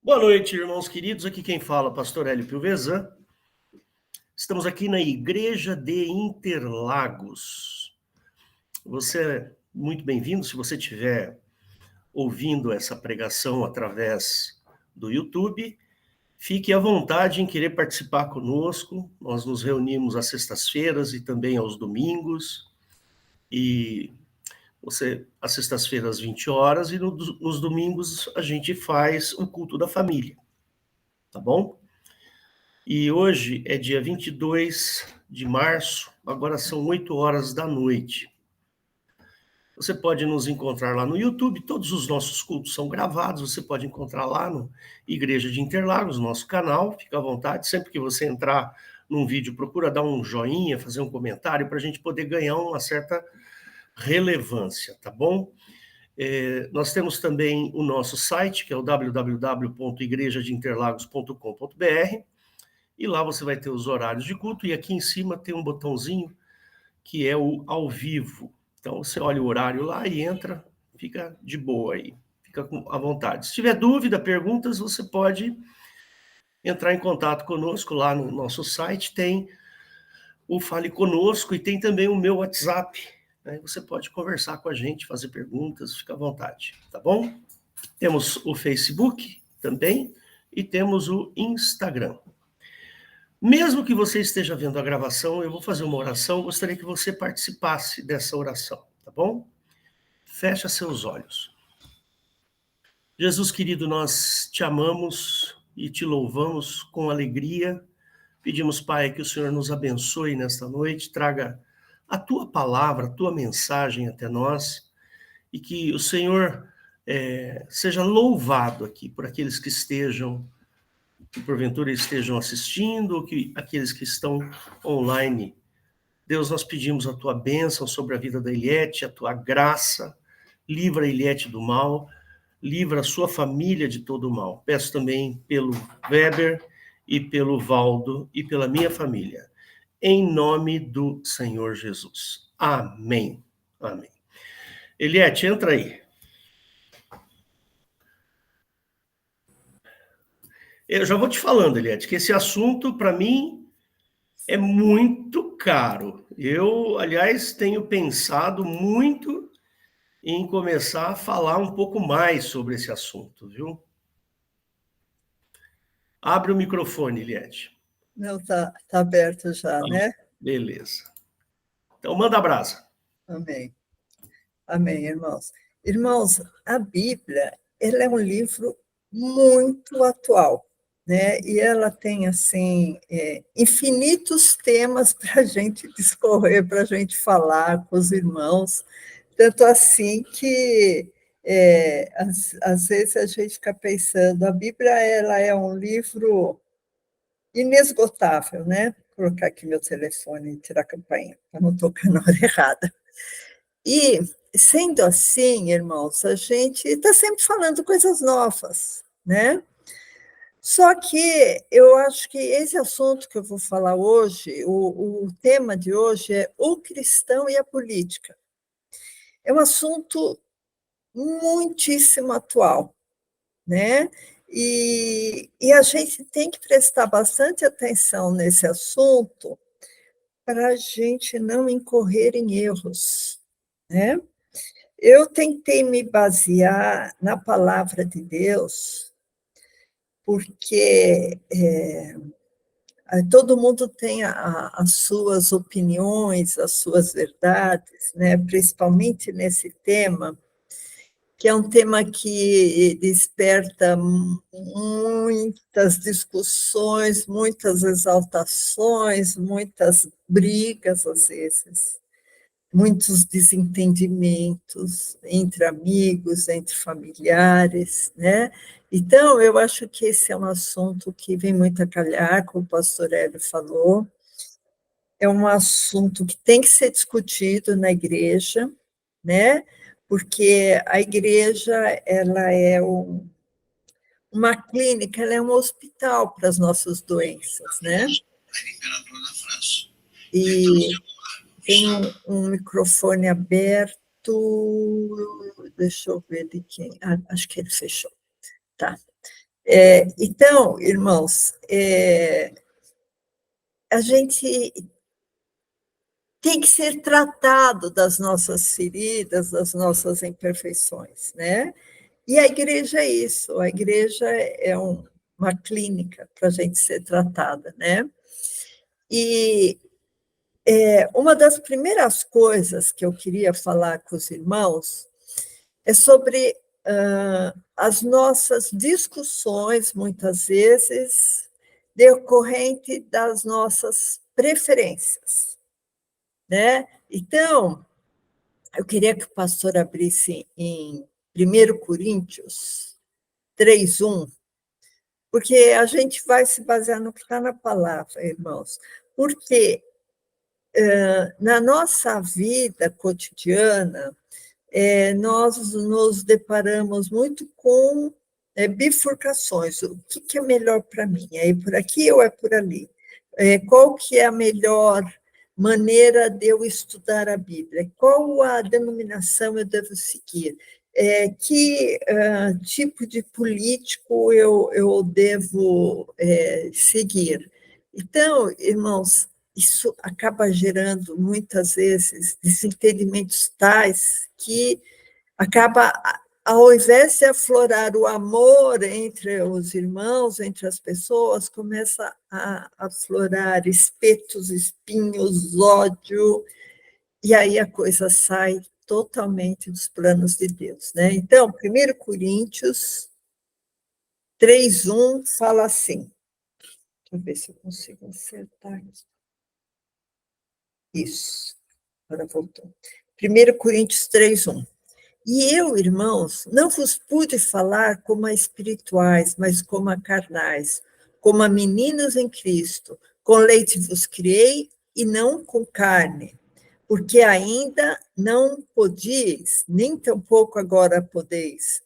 Boa noite, irmãos queridos. Aqui quem fala, Pastor Hélio Pilvezan. Estamos aqui na Igreja de Interlagos. Você é muito bem-vindo. Se você estiver ouvindo essa pregação através do YouTube, fique à vontade em querer participar conosco. Nós nos reunimos às sextas-feiras e também aos domingos. Às sextas-feiras, às 20 horas, e nos domingos a gente faz o culto da família. Tá bom? E hoje é dia 22 de março, agora são 8 horas da noite. Você pode nos encontrar lá no YouTube, todos os nossos cultos são gravados, você pode encontrar lá no Igreja de Interlagos, nosso canal, fica à vontade, sempre que você entrar num vídeo, procura dar um joinha, fazer um comentário, para a gente poder ganhar uma certa relevância, tá bom? Nós temos também o nosso site, que é o www.igrejadeinterlagos.com.br, e lá você vai ter os horários de culto, e aqui em cima tem um botãozinho que é o ao vivo. Então você olha o horário lá e entra, fica de boa aí, fica à vontade. Se tiver dúvida, perguntas, você pode entrar em contato conosco lá no nosso site, tem o Fale Conosco e tem também o meu WhatsApp. Né? Você pode conversar com a gente, fazer perguntas, fica à vontade, tá bom? Temos o Facebook também e temos o Instagram. Mesmo que você esteja vendo a gravação, eu vou fazer uma oração, gostaria que você participasse dessa oração, tá bom? Fecha seus olhos. Jesus querido, nós te amamos e te louvamos com alegria. Pedimos, Pai, que o Senhor nos abençoe nesta noite, traga a tua palavra, a tua mensagem até nós, e que o Senhor seja louvado aqui por aqueles que porventura estejam assistindo, ou que aqueles que estão online. Deus, nós pedimos a tua bênção sobre a vida da Eliette, a tua graça, livra a Eliette do mal, livra a sua família de todo o mal. Peço também pelo Weber e pelo Valdo e pela minha família, em nome do Senhor Jesus. Amém. Amém. Eliette, entra aí. Eu já vou te falando, Eliette, que esse assunto, para mim, é muito caro. Eu, aliás, tenho pensado muito em começar a falar um pouco mais sobre esse assunto, viu? Abre o microfone, Eliette. Não, tá aberto já, né? Beleza. Então, manda a brasa. Amém. Amém, irmãos. Irmãos, a Bíblia, ela é um livro muito atual, né? E ela tem, assim, infinitos temas para a gente discorrer, para a gente falar com os irmãos, tanto assim que, às vezes, a gente fica pensando, a Bíblia, ela é um livro inesgotável, né? Vou colocar aqui meu telefone e tirar a campainha, para não tocar na hora errada. E, sendo assim, irmãos, a gente está sempre falando coisas novas, né? Só que eu acho que esse assunto que eu vou falar hoje, o tema de hoje é o cristão e a política. É um assunto muitíssimo atual, né? E a gente tem que prestar bastante atenção nesse assunto para a gente não incorrer em erros, né? Eu tentei me basear na palavra de Deus, porque todo mundo tem as suas opiniões, as suas verdades, né? Principalmente nesse tema, que é um tema que desperta muitas discussões, muitas exaltações, muitas brigas, às vezes, muitos desentendimentos entre amigos, entre familiares, né? Então, eu acho que esse é um assunto que vem muito a calhar, como o pastor Hélio falou, é um assunto que tem que ser discutido na igreja, né? Porque a igreja, ela é uma clínica, ela é um hospital para as nossas doenças, né? E tem um microfone aberto, deixa eu ver de quem, acho que ele fechou, tá. Então, irmãos, a gente tem que ser tratado das nossas feridas, das nossas imperfeições, né? E a igreja é isso, a igreja é uma clínica para a gente ser tratada, né? E uma das primeiras coisas que eu queria falar com os irmãos é sobre as nossas discussões, muitas vezes, decorrente das nossas preferências, né? Então, eu queria que o pastor abrisse em 1 Coríntios 3:1, porque a gente vai se basear no que está na palavra, irmãos. Porque na nossa vida cotidiana, nós nos deparamos muito com bifurcações. O que é melhor para mim? É ir por aqui ou é por ali? Qual que é a melhor maneira de eu estudar a Bíblia? Qual a denominação eu devo seguir? Que tipo de político eu devo seguir? Então, irmãos, isso acaba gerando, muitas vezes, desentendimentos tais que acaba, ao invés de aflorar o amor entre os irmãos, entre as pessoas, começa a aflorar espetos, espinhos, ódio, e aí a coisa sai totalmente dos planos de Deus, né? Então, 1 Coríntios 3:1 fala assim, deixa eu ver se eu consigo acertar aqui. Isso, agora voltou. 1 Coríntios 3:1. E eu, irmãos, não vos pude falar como a espirituais, mas como a carnais, como a meninos em Cristo. Com leite vos criei e não com carne, porque ainda não podíeis, nem tampouco agora podeis,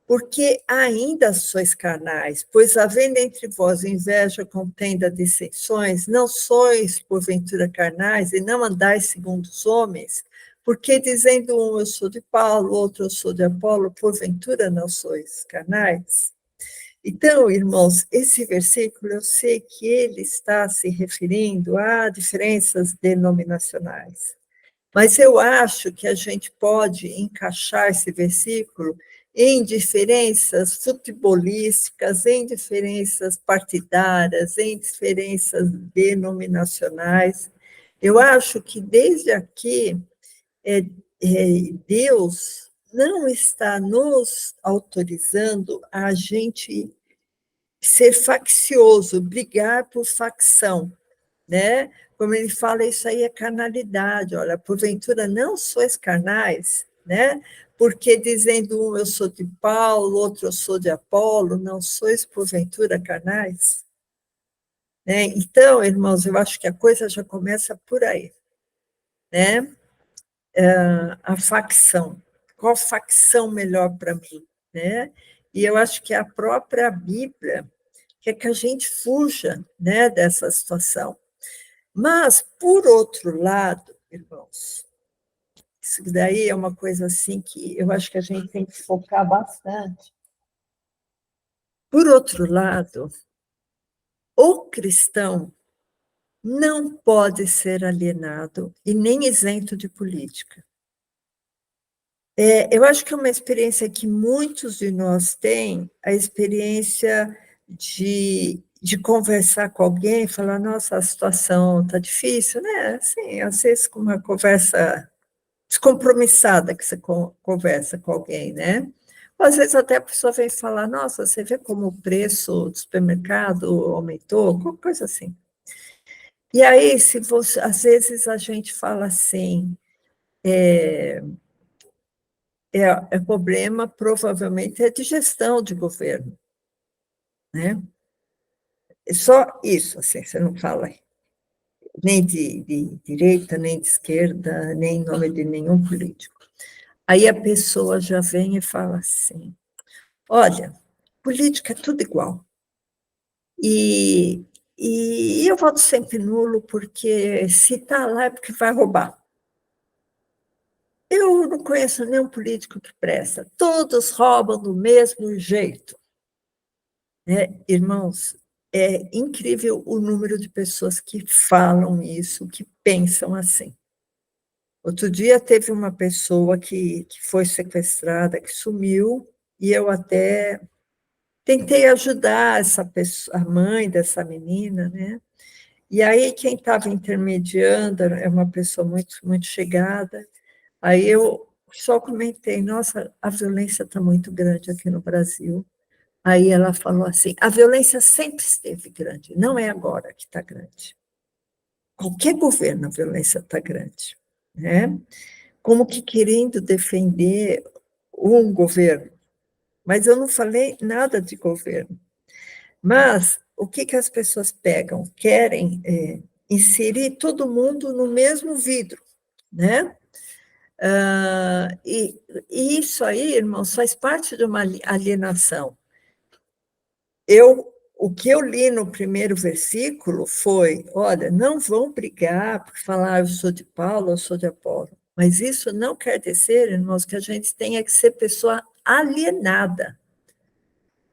porque ainda sois carnais, pois havendo entre vós inveja, contenda, dissensões, não sois porventura carnais e não andais segundo os homens, porque dizendo um eu sou de Paulo, outro eu sou de Apolo, porventura não sois carnais? Então, irmãos, esse versículo eu sei que ele está se referindo a diferenças denominacionais. Mas eu acho que a gente pode encaixar esse versículo em diferenças futebolísticas, em diferenças partidárias, em diferenças denominacionais. Eu acho que desde aqui, Deus não está nos autorizando a gente ser faccioso, brigar por facção, né? Como ele fala, isso aí é carnalidade. Olha, porventura não sois carnais, né? Porque dizendo um eu sou de Paulo, outro eu sou de Apolo, não sois porventura carnais? Né? Então, irmãos, eu acho que a coisa já começa por aí, né? A facção. Qual facção melhor para mim, né? E eu acho que a própria Bíblia quer que a gente fuja, né, dessa situação. Mas, por outro lado, irmãos, isso daí é uma coisa assim que eu acho que a gente tem que focar bastante. Por outro lado, o cristão não pode ser alienado e nem isento de política. Eu acho que é uma experiência que muitos de nós têm, a experiência de conversar com alguém, falar, nossa, a situação está difícil, né? Assim, às vezes com uma conversa descompromissada que você conversa com alguém, né? Ou às vezes até a pessoa vem falar, nossa, você vê como o preço do supermercado aumentou, qualquer coisa assim. E aí, se você, às vezes a gente fala assim, problema provavelmente é de gestão de governo, né? É só isso, assim, você não fala nem de direita, nem de esquerda, nem em nome de nenhum político. Aí a pessoa já vem e fala assim, olha, política é tudo igual. E eu voto sempre nulo, porque se está lá é porque vai roubar. Eu não conheço nenhum político que presta. Todos roubam do mesmo jeito. Irmãos, é incrível o número de pessoas que falam isso, que pensam assim. Outro dia teve uma pessoa que foi sequestrada, que sumiu, e eu até tentei ajudar essa pessoa, a mãe dessa menina, né? E aí quem estava intermediando é uma pessoa muito, muito chegada. Aí eu só comentei, nossa, a violência está muito grande aqui no Brasil. Aí ela falou assim, a violência sempre esteve grande, não é agora que está grande. Qualquer governo a violência está grande, né? Como que querendo defender um governo. Mas eu não falei nada de governo. Mas o que as pessoas pegam? Querem inserir todo mundo no mesmo vidro, né? E isso aí, irmãos, faz parte de uma alienação. O que eu li no primeiro versículo foi, olha, não vão brigar por falar eu sou de Paulo, eu sou de Apolo. Mas isso não quer dizer, irmãos, que a gente tenha que ser pessoa alienada,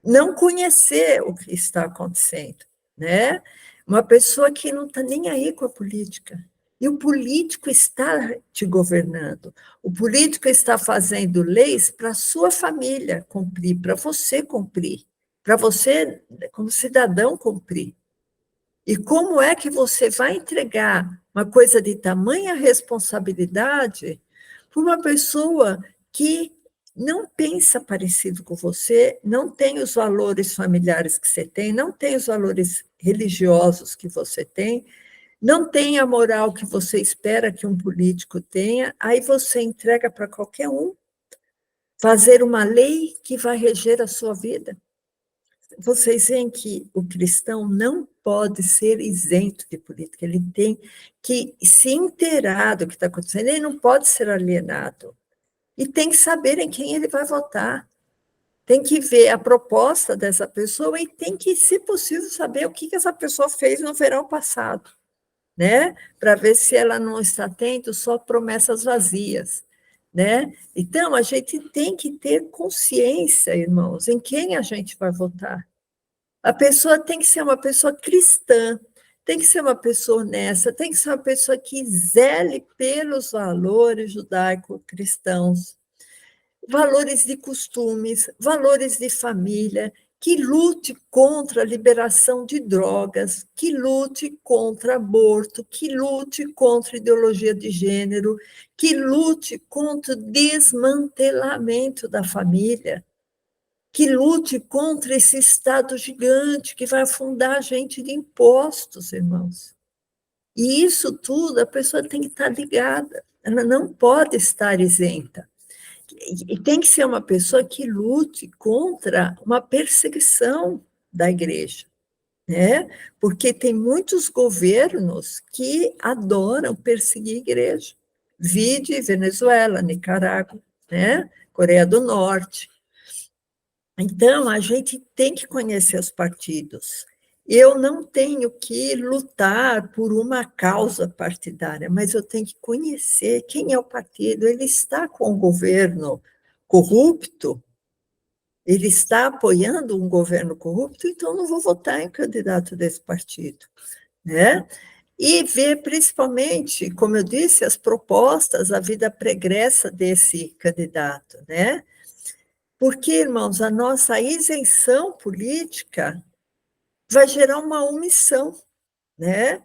não conhecer o que está acontecendo, né? Uma pessoa que não está nem aí com a política. E o político está te governando. O político está fazendo leis para a sua família cumprir, para você cumprir, para você, como cidadão, cumprir. E como é que você vai entregar uma coisa de tamanha responsabilidade para uma pessoa que não pensa parecido com você, não tem os valores familiares que você tem, não tem os valores religiosos que você tem, não tem a moral que você espera que um político tenha, aí você entrega para qualquer um fazer uma lei que vai reger a sua vida. Vocês veem que o cristão não pode ser isento de política, ele tem que se inteirar do que está acontecendo, ele não pode ser alienado. E tem que saber em quem ele vai votar. Tem que ver a proposta dessa pessoa e tem que, se possível, saber o que essa pessoa fez no verão passado, né? Para ver se ela não está tendo só promessas vazias, né? Então, a gente tem que ter consciência, irmãos, em quem a gente vai votar. A pessoa tem que ser uma pessoa cristã, tem que ser uma pessoa honesta, tem que ser uma pessoa que zele pelos valores judaico-cristãos, valores de costumes, valores de família, que lute contra a liberação de drogas, que lute contra aborto, que lute contra ideologia de gênero, que lute contra o desmantelamento da família, que lute contra esse Estado gigante que vai afundar a gente de impostos, irmãos. E isso tudo a pessoa tem que estar ligada, ela não pode estar isenta. E tem que ser uma pessoa que lute contra uma perseguição da igreja, né? Porque tem muitos governos que adoram perseguir a igreja. Vide Venezuela, Nicarágua, né? Coreia do Norte. Então, a gente tem que conhecer os partidos. Eu não tenho que lutar por uma causa partidária, mas eu tenho que conhecer quem é o partido. Ele está com o governo corrupto? Ele está apoiando um governo corrupto? Então, não vou votar em candidato desse partido, né? E ver, principalmente, como eu disse, as propostas, a vida pregressa desse candidato, né? Porque, irmãos, a nossa isenção política vai gerar uma omissão, né?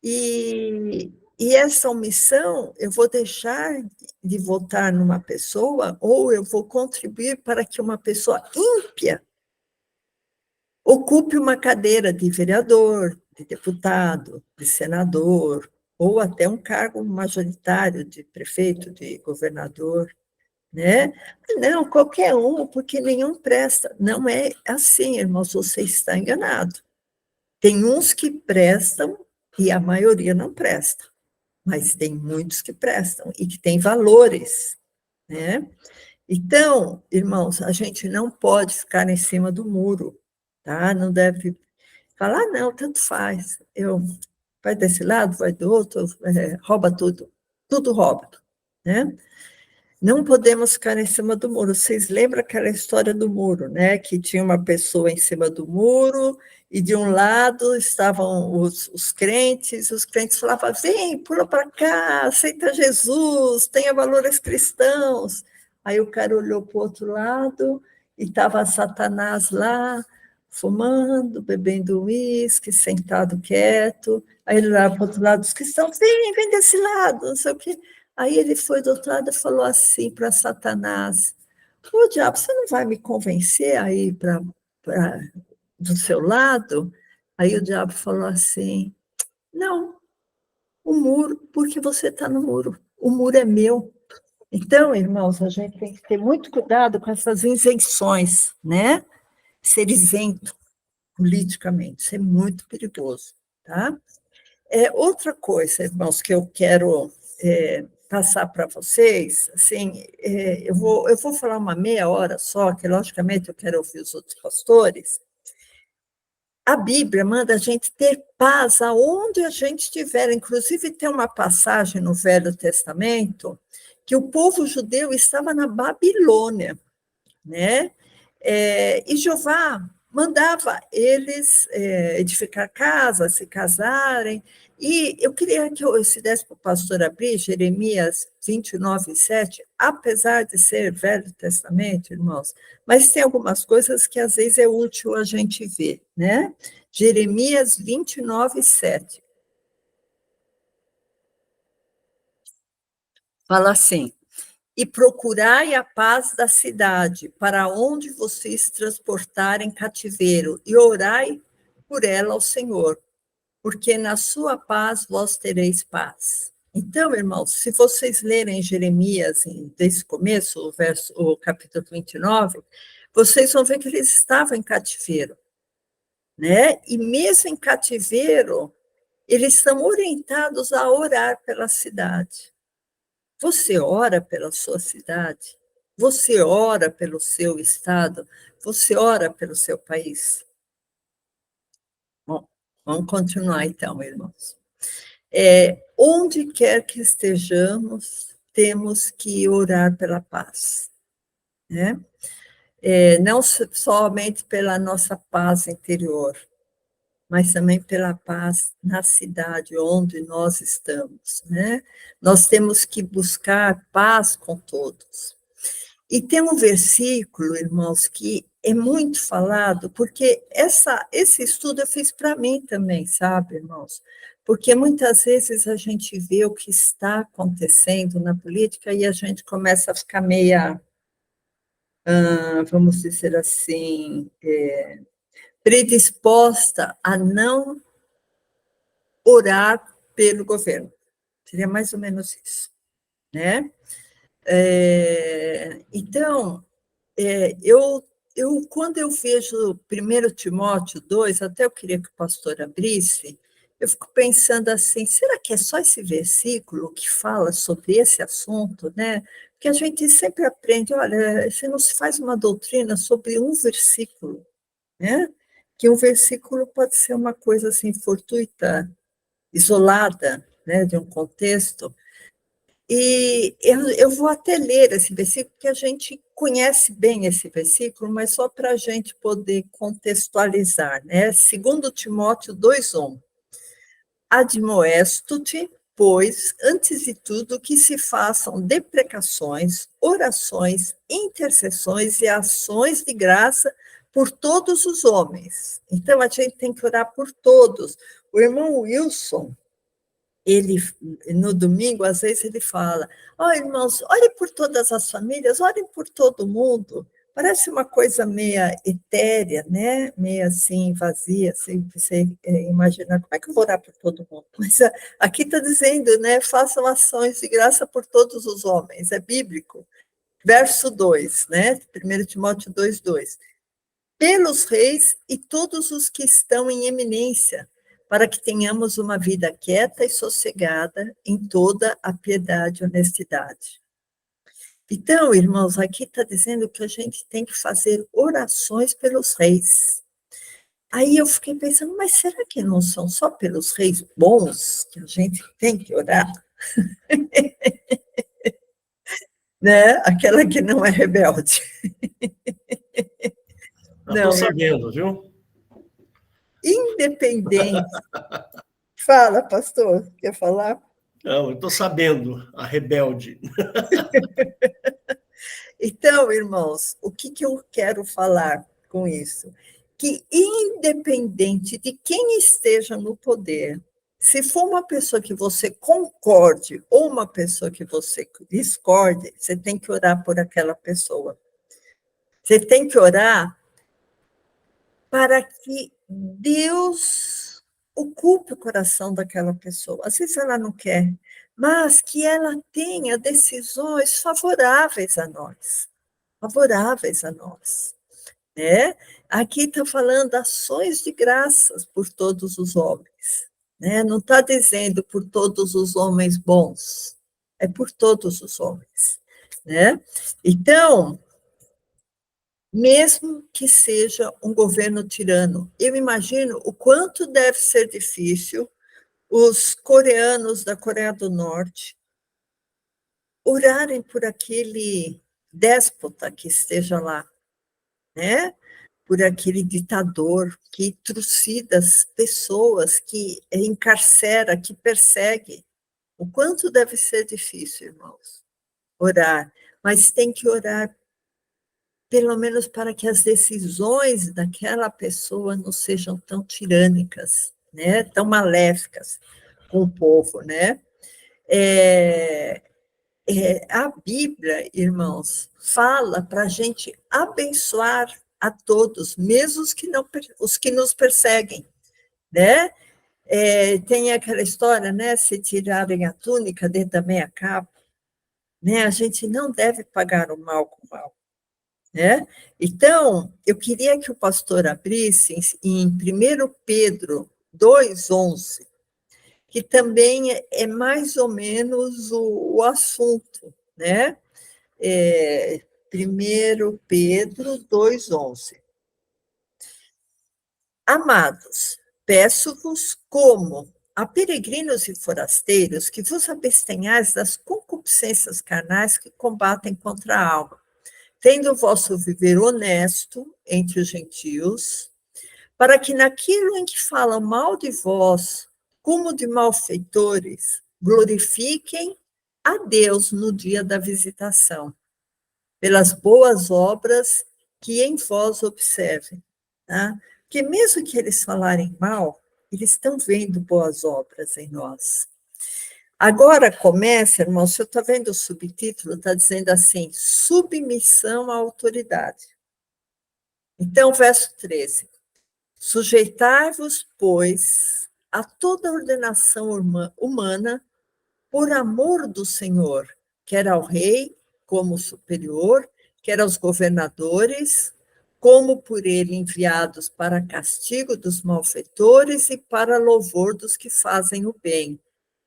E essa omissão, eu vou deixar de votar numa pessoa ou eu vou contribuir para que uma pessoa ímpia ocupe uma cadeira de vereador, de deputado, de senador, ou até um cargo majoritário de prefeito, de governador, né? Não, qualquer um, porque nenhum presta. Não é assim, irmãos, você está enganado. Tem uns que prestam e a maioria não presta, mas tem muitos que prestam e que têm valores, né? Então, irmãos, a gente não pode ficar em cima do muro, tá? Não deve falar, não, tanto faz. Vai desse lado, vai do outro, rouba tudo. Tudo rouba, né? Não podemos ficar em cima do muro. Vocês lembram aquela história do muro, né? Que tinha uma pessoa em cima do muro e de um lado estavam os crentes falavam, vem, pula para cá, aceita Jesus, tenha valores cristãos. Aí o cara olhou para o outro lado e estava Satanás lá, fumando, bebendo uísque, sentado quieto. Aí ele olhava para o outro lado, os cristãos, vem desse lado, não sei o quê. Aí ele foi do outro lado e falou assim para Satanás, ô diabo, você não vai me convencer aí do seu lado? Aí o diabo falou assim, não, o muro, porque você está no muro, o muro é meu. Então, irmãos, a gente tem que ter muito cuidado com essas isenções, né? Ser isento politicamente, isso é muito perigoso, tá? Outra coisa, irmãos, que eu quero passar para vocês, assim, eu vou falar uma meia hora só, que logicamente eu quero ouvir os outros pastores. A Bíblia manda a gente ter paz aonde a gente estiver, inclusive tem uma passagem no Velho Testamento que o povo judeu estava na Babilônia, né? E Jeová mandava eles edificar casas, se casarem, e eu queria que se desse para o pastor abrir Jeremias 29, 7, apesar de ser Velho Testamento, irmãos, mas tem algumas coisas que às vezes é útil a gente ver, né? Jeremias 29, 7. Fala assim, e procurai a paz da cidade, para onde vocês transportarem cativeiro, e orai por ela ao Senhor, porque na sua paz vós tereis paz. Então, irmãos, se vocês lerem Jeremias, desde o começo, o capítulo 29, vocês vão ver que eles estavam em cativeiro, né? E mesmo em cativeiro, eles são orientados a orar pela cidade. Você ora pela sua cidade? Você ora pelo seu estado? Você ora pelo seu país? Bom, vamos continuar então, irmãos. Onde quer que estejamos, temos que orar pela paz, né? Não somente pela nossa paz interior, mas também pela paz na cidade onde nós estamos, né? Nós temos que buscar paz com todos. E tem um versículo, irmãos, que é muito falado, porque esse estudo eu fiz para mim também, sabe, irmãos? Porque muitas vezes a gente vê o que está acontecendo na política e a gente começa a ficar meia, vamos dizer assim, predisposta a não orar pelo governo. Seria mais ou menos isso, né? Então, quando eu vejo 1 Timóteo 2, até eu queria que o pastor abrisse, eu fico pensando assim, será que é só esse versículo que fala sobre esse assunto, né? Porque a gente sempre aprende, olha, você não se faz uma doutrina sobre um versículo, né? Que um versículo pode ser uma coisa assim, fortuita, isolada, né, de um contexto, e eu vou até ler esse versículo, porque a gente conhece bem esse versículo, mas só para a gente poder contextualizar, né? 2 Timóteo 2:1. Admoesto-te, pois, antes de tudo, que se façam deprecações, orações, intercessões e ações de graça por todos os homens. Então, a gente tem que orar por todos. O irmão Wilson, ele, no domingo, às vezes ele fala, irmãos, olhem por todas as famílias, olhem por todo mundo. Parece uma coisa meia etérea, né? Meia assim, vazia, assim, você imaginar, como é que eu vou orar por todo mundo? Mas aqui está dizendo, né? Façam ações de graça por todos os homens, é bíblico. Verso 2, né? 1 Timóteo 2:2. Pelos reis e todos os que estão em eminência, para que tenhamos uma vida quieta e sossegada em toda a piedade e honestidade. Então, irmãos, aqui está dizendo que a gente tem que fazer orações pelos reis. Aí eu fiquei pensando, mas será que não são só pelos reis bons que a gente tem que orar? né? Aquela que não é rebelde. Estou Não, sabendo, viu? independente. Fala, pastor, quer falar? Não, eu estou sabendo, a rebelde. Então, irmãos, o que, que eu quero falar com isso? Que, independente de quem esteja no poder, se for uma pessoa que você concorde ou uma pessoa que você discorde, você tem que orar por aquela pessoa. Você tem que orar para que Deus ocupe o coração daquela pessoa. Às vezes ela não quer, mas que ela tenha decisões favoráveis a nós, favoráveis a nós, né? Aqui está falando ações de graças por todos os homens, né? Não está dizendo por todos os homens bons, é por todos os homens, né? Então, mesmo que seja um governo tirano. Eu imagino o quanto deve ser difícil os coreanos da Coreia do Norte orarem por aquele déspota que esteja lá, né? Por aquele ditador que trucida as pessoas, que encarcera, que persegue. O quanto deve ser difícil, irmãos, orar. Mas tem que orar pelo menos para que as decisões daquela pessoa não sejam tão tirânicas, né, tão maléficas com o povo, né? A Bíblia, irmãos, fala para a gente abençoar a todos, mesmo os que nos perseguem, né? Tem aquela história, né? Se tirarem a túnica, dê também a capa, né? A gente não deve pagar o mal com o mal. Né? Então, eu queria que o pastor abrisse em 1 Pedro 2,11, que também é mais ou menos o assunto, né? 1 Pedro 2,11. Amados, peço-vos como a peregrinos e forasteiros que vos abstenhais das concupiscências carnais que combatem contra a alma, tendo o vosso viver honesto entre os gentios, para que naquilo em que falam mal de vós, como de malfeitores, glorifiquem a Deus no dia da visitação, pelas boas obras que em vós observem. Tá? Porque mesmo que eles falarem mal, eles estão vendo boas obras em nós. Agora começa, irmão, você está vendo o subtítulo, está dizendo assim, submissão à autoridade. Então, verso 13. Sujeitai-vos, pois, a toda ordenação humana, por amor do Senhor, quer ao rei como superior, quer aos governadores, como por ele enviados para castigo dos malfeitores e para louvor dos que fazem o bem.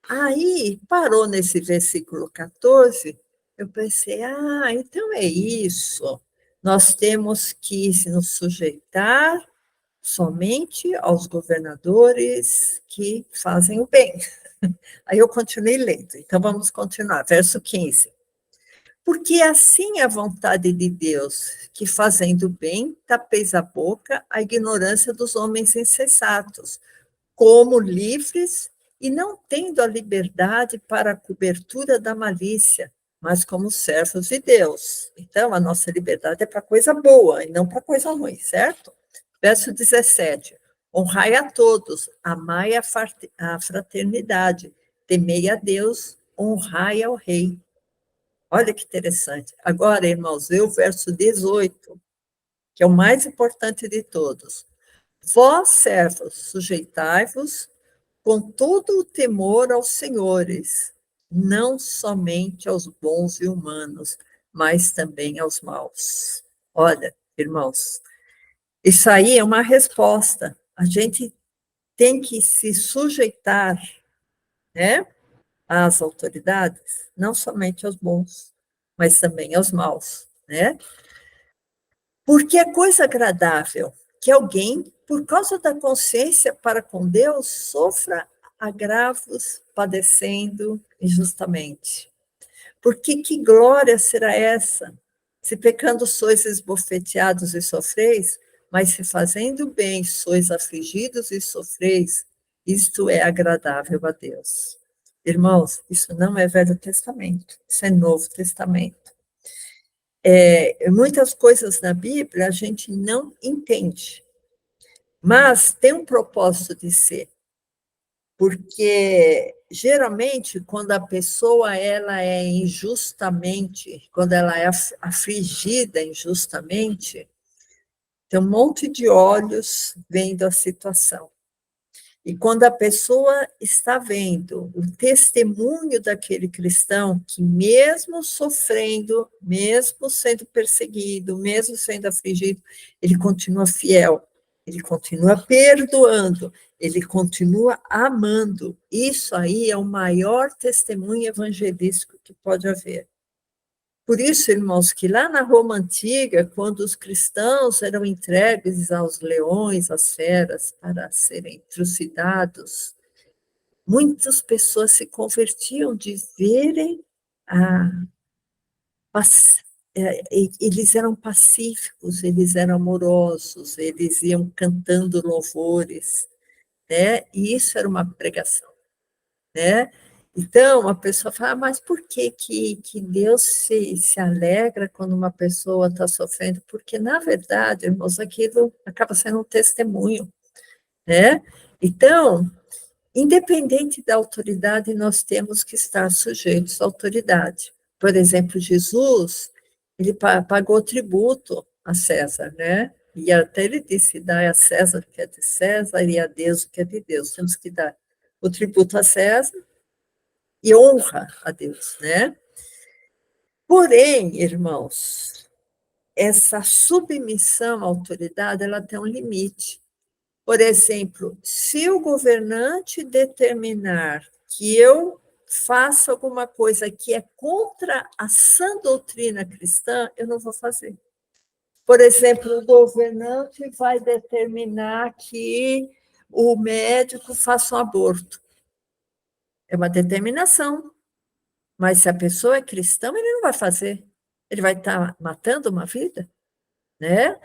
Aí, parou nesse versículo 14, eu pensei, então é isso. Nós temos que nos sujeitar somente aos governadores que fazem o bem. Aí eu continuei lendo, então vamos continuar, verso 15. Porque assim é a vontade de Deus, que fazendo o bem, tapeis a boca à ignorância dos homens insensatos, como livres e não tendo a liberdade para a cobertura da malícia, mas como servos de Deus. Então, a nossa liberdade é para coisa boa e não para coisa ruim, certo? Verso 17. Honrai a todos, amai a fraternidade, temei a Deus, honrai ao rei. Olha que interessante. Agora, irmãos, vê o verso 18, que é o mais importante de todos. Vós, servos, sujeitai-vos com todo o temor aos senhores, não somente aos bons e humanos, mas também aos maus. Olha, irmãos, isso aí é uma resposta. A gente tem que se sujeitar, né, às autoridades, não somente aos bons, mas também aos maus, né? Porque é coisa agradável que alguém, por causa da consciência para com Deus, sofra agravos padecendo injustamente. Porque que glória será essa? Se pecando sois esbofeteados e sofreis, mas se fazendo bem sois afligidos e sofreis, isto é agradável a Deus. Irmãos, isso não é Velho Testamento, isso é Novo Testamento. Muitas coisas na Bíblia a gente não entende, mas tem um propósito de ser. Porque geralmente quando a pessoa ela é injustamente, quando ela é afligida injustamente, tem um monte de olhos vendo a situação. E quando a pessoa está vendo o testemunho daquele cristão que mesmo sofrendo, mesmo sendo perseguido, mesmo sendo afligido, ele continua fiel, ele continua perdoando, ele continua amando. Isso aí é o maior testemunho evangelístico que pode haver. Por isso, irmãos, que lá na Roma Antiga, quando os cristãos eram entregues aos leões, às feras, para serem trucidados, muitas pessoas se convertiam de verem a. Eles eram pacíficos, eles eram amorosos, eles iam cantando louvores, né? E isso era uma pregação, né? Então, a pessoa fala, mas por que Deus se alegra quando uma pessoa está sofrendo? Porque, na verdade, irmãos, aquilo acaba sendo um testemunho, né? Então, independente da autoridade, nós temos que estar sujeitos à autoridade. Por exemplo, Jesus, ele pagou tributo a César, né? E até ele disse, dá a César o que é de César e a Deus o que é de Deus. Temos que dar o tributo a César e honra a Deus, né? Porém, irmãos, essa submissão à autoridade, ela tem um limite. Por exemplo, se o governante determinar que eu faça alguma coisa que é contra a sã doutrina cristã, eu não vou fazer. Por exemplo, o governante vai determinar que o médico faça um aborto. É uma determinação. Mas se a pessoa é cristã, ele não vai fazer. Ele vai estar matando uma vida, né?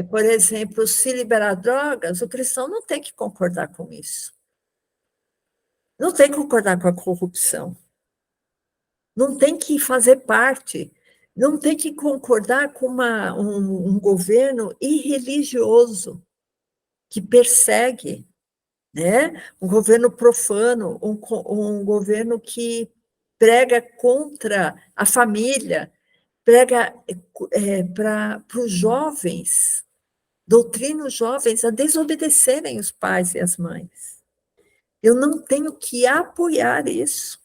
Por exemplo, se liberar drogas, o cristão não tem que concordar com isso. Não tem que concordar com a corrupção. Não tem que fazer parte. Não tem que concordar com um governo irreligioso que persegue, né? Um governo profano, um governo que prega contra a família, prega para os jovens, doutrina os jovens a desobedecerem os pais e as mães. Eu não tenho que apoiar isso,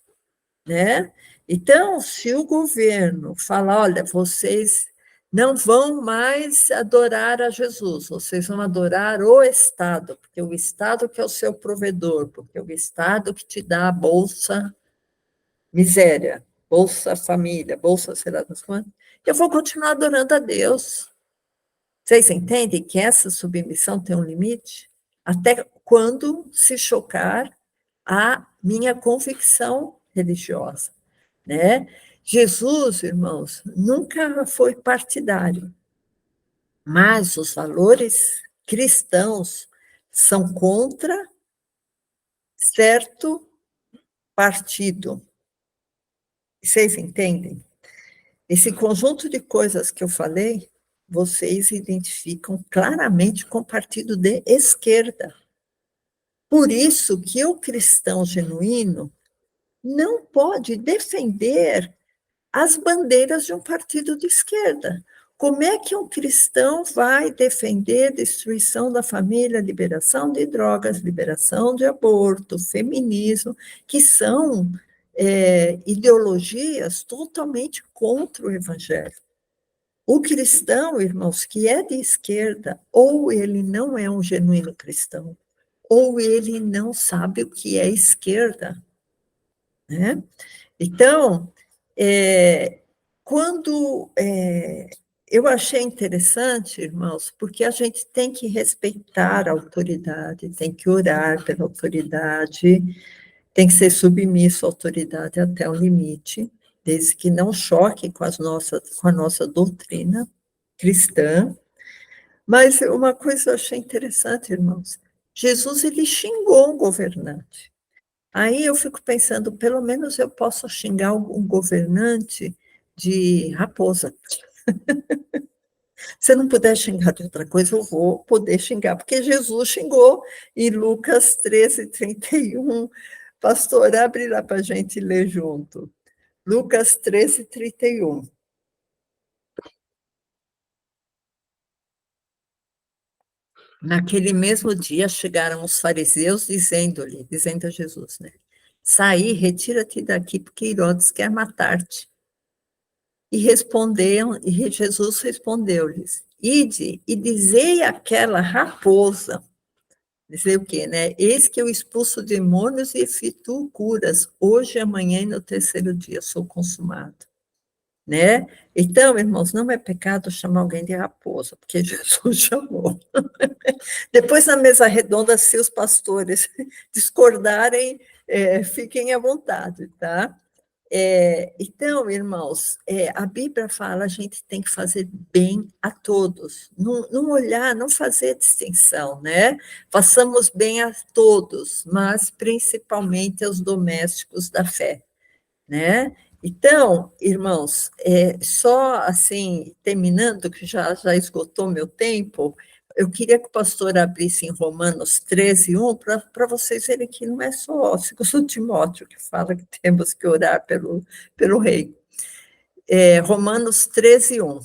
né? Então, se o governo falar, olha, vocês não vão mais adorar a Jesus, vocês vão adorar o Estado, porque o Estado que é o seu provedor, porque o Estado que te dá a Bolsa Miséria, Bolsa Família, Bolsa sei lá das quantas, eu vou continuar adorando a Deus. Vocês entendem que essa submissão tem um limite? Até quando se chocar a minha convicção religiosa, né? Jesus, irmãos, nunca foi partidário, mas os valores cristãos são contra certo partido. Vocês entendem? Esse conjunto de coisas que eu falei, vocês identificam claramente com o partido de esquerda. Por isso que o cristão genuíno não pode defender as bandeiras de um partido de esquerda. Como é que um cristão vai defender a destruição da família, liberação de drogas, liberação de aborto, feminismo, que são ideologias totalmente contra o evangelho? O cristão, irmãos, que é de esquerda, ou ele não é um genuíno cristão, ou ele não sabe o que é esquerda, né? Então, eu achei interessante, irmãos, porque a gente tem que respeitar a autoridade, tem que orar pela autoridade, tem que ser submisso à autoridade até o limite, desde que não choque com a nossa doutrina cristã. Mas uma coisa eu achei interessante, irmãos, Jesus, ele xingou um governante. Aí eu fico pensando, pelo menos eu posso xingar um governante de raposa. Se não puder xingar de outra coisa, eu vou poder xingar, porque Jesus xingou em Lucas 13:31. Pastor, abre lá para a gente ler junto. Lucas 13:31. Naquele mesmo dia chegaram os fariseus dizendo a Jesus, né? Saí, retira-te daqui, porque Herodes quer matar-te. E Jesus respondeu-lhes: Ide e dizei àquela raposa, dizer o quê, né? Eis que eu expulso demônios e efetuo curas, hoje, amanhã e no terceiro dia sou consumado, né? Então, irmãos, não é pecado chamar alguém de raposa, porque Jesus chamou. Depois, na mesa redonda, se os pastores discordarem, fiquem à vontade, tá? Então, irmãos, a Bíblia fala, a gente tem que fazer bem a todos, não olhar, não fazer distinção, né? Façamos bem a todos, mas principalmente aos domésticos da fé, né? Então, irmãos, só assim, terminando, que já esgotou meu tempo, eu queria que o pastor abrisse em Romanos 13:1, para vocês verem que não é só o 2 Timóteo que fala que temos que orar pelo rei. Romanos 13:1.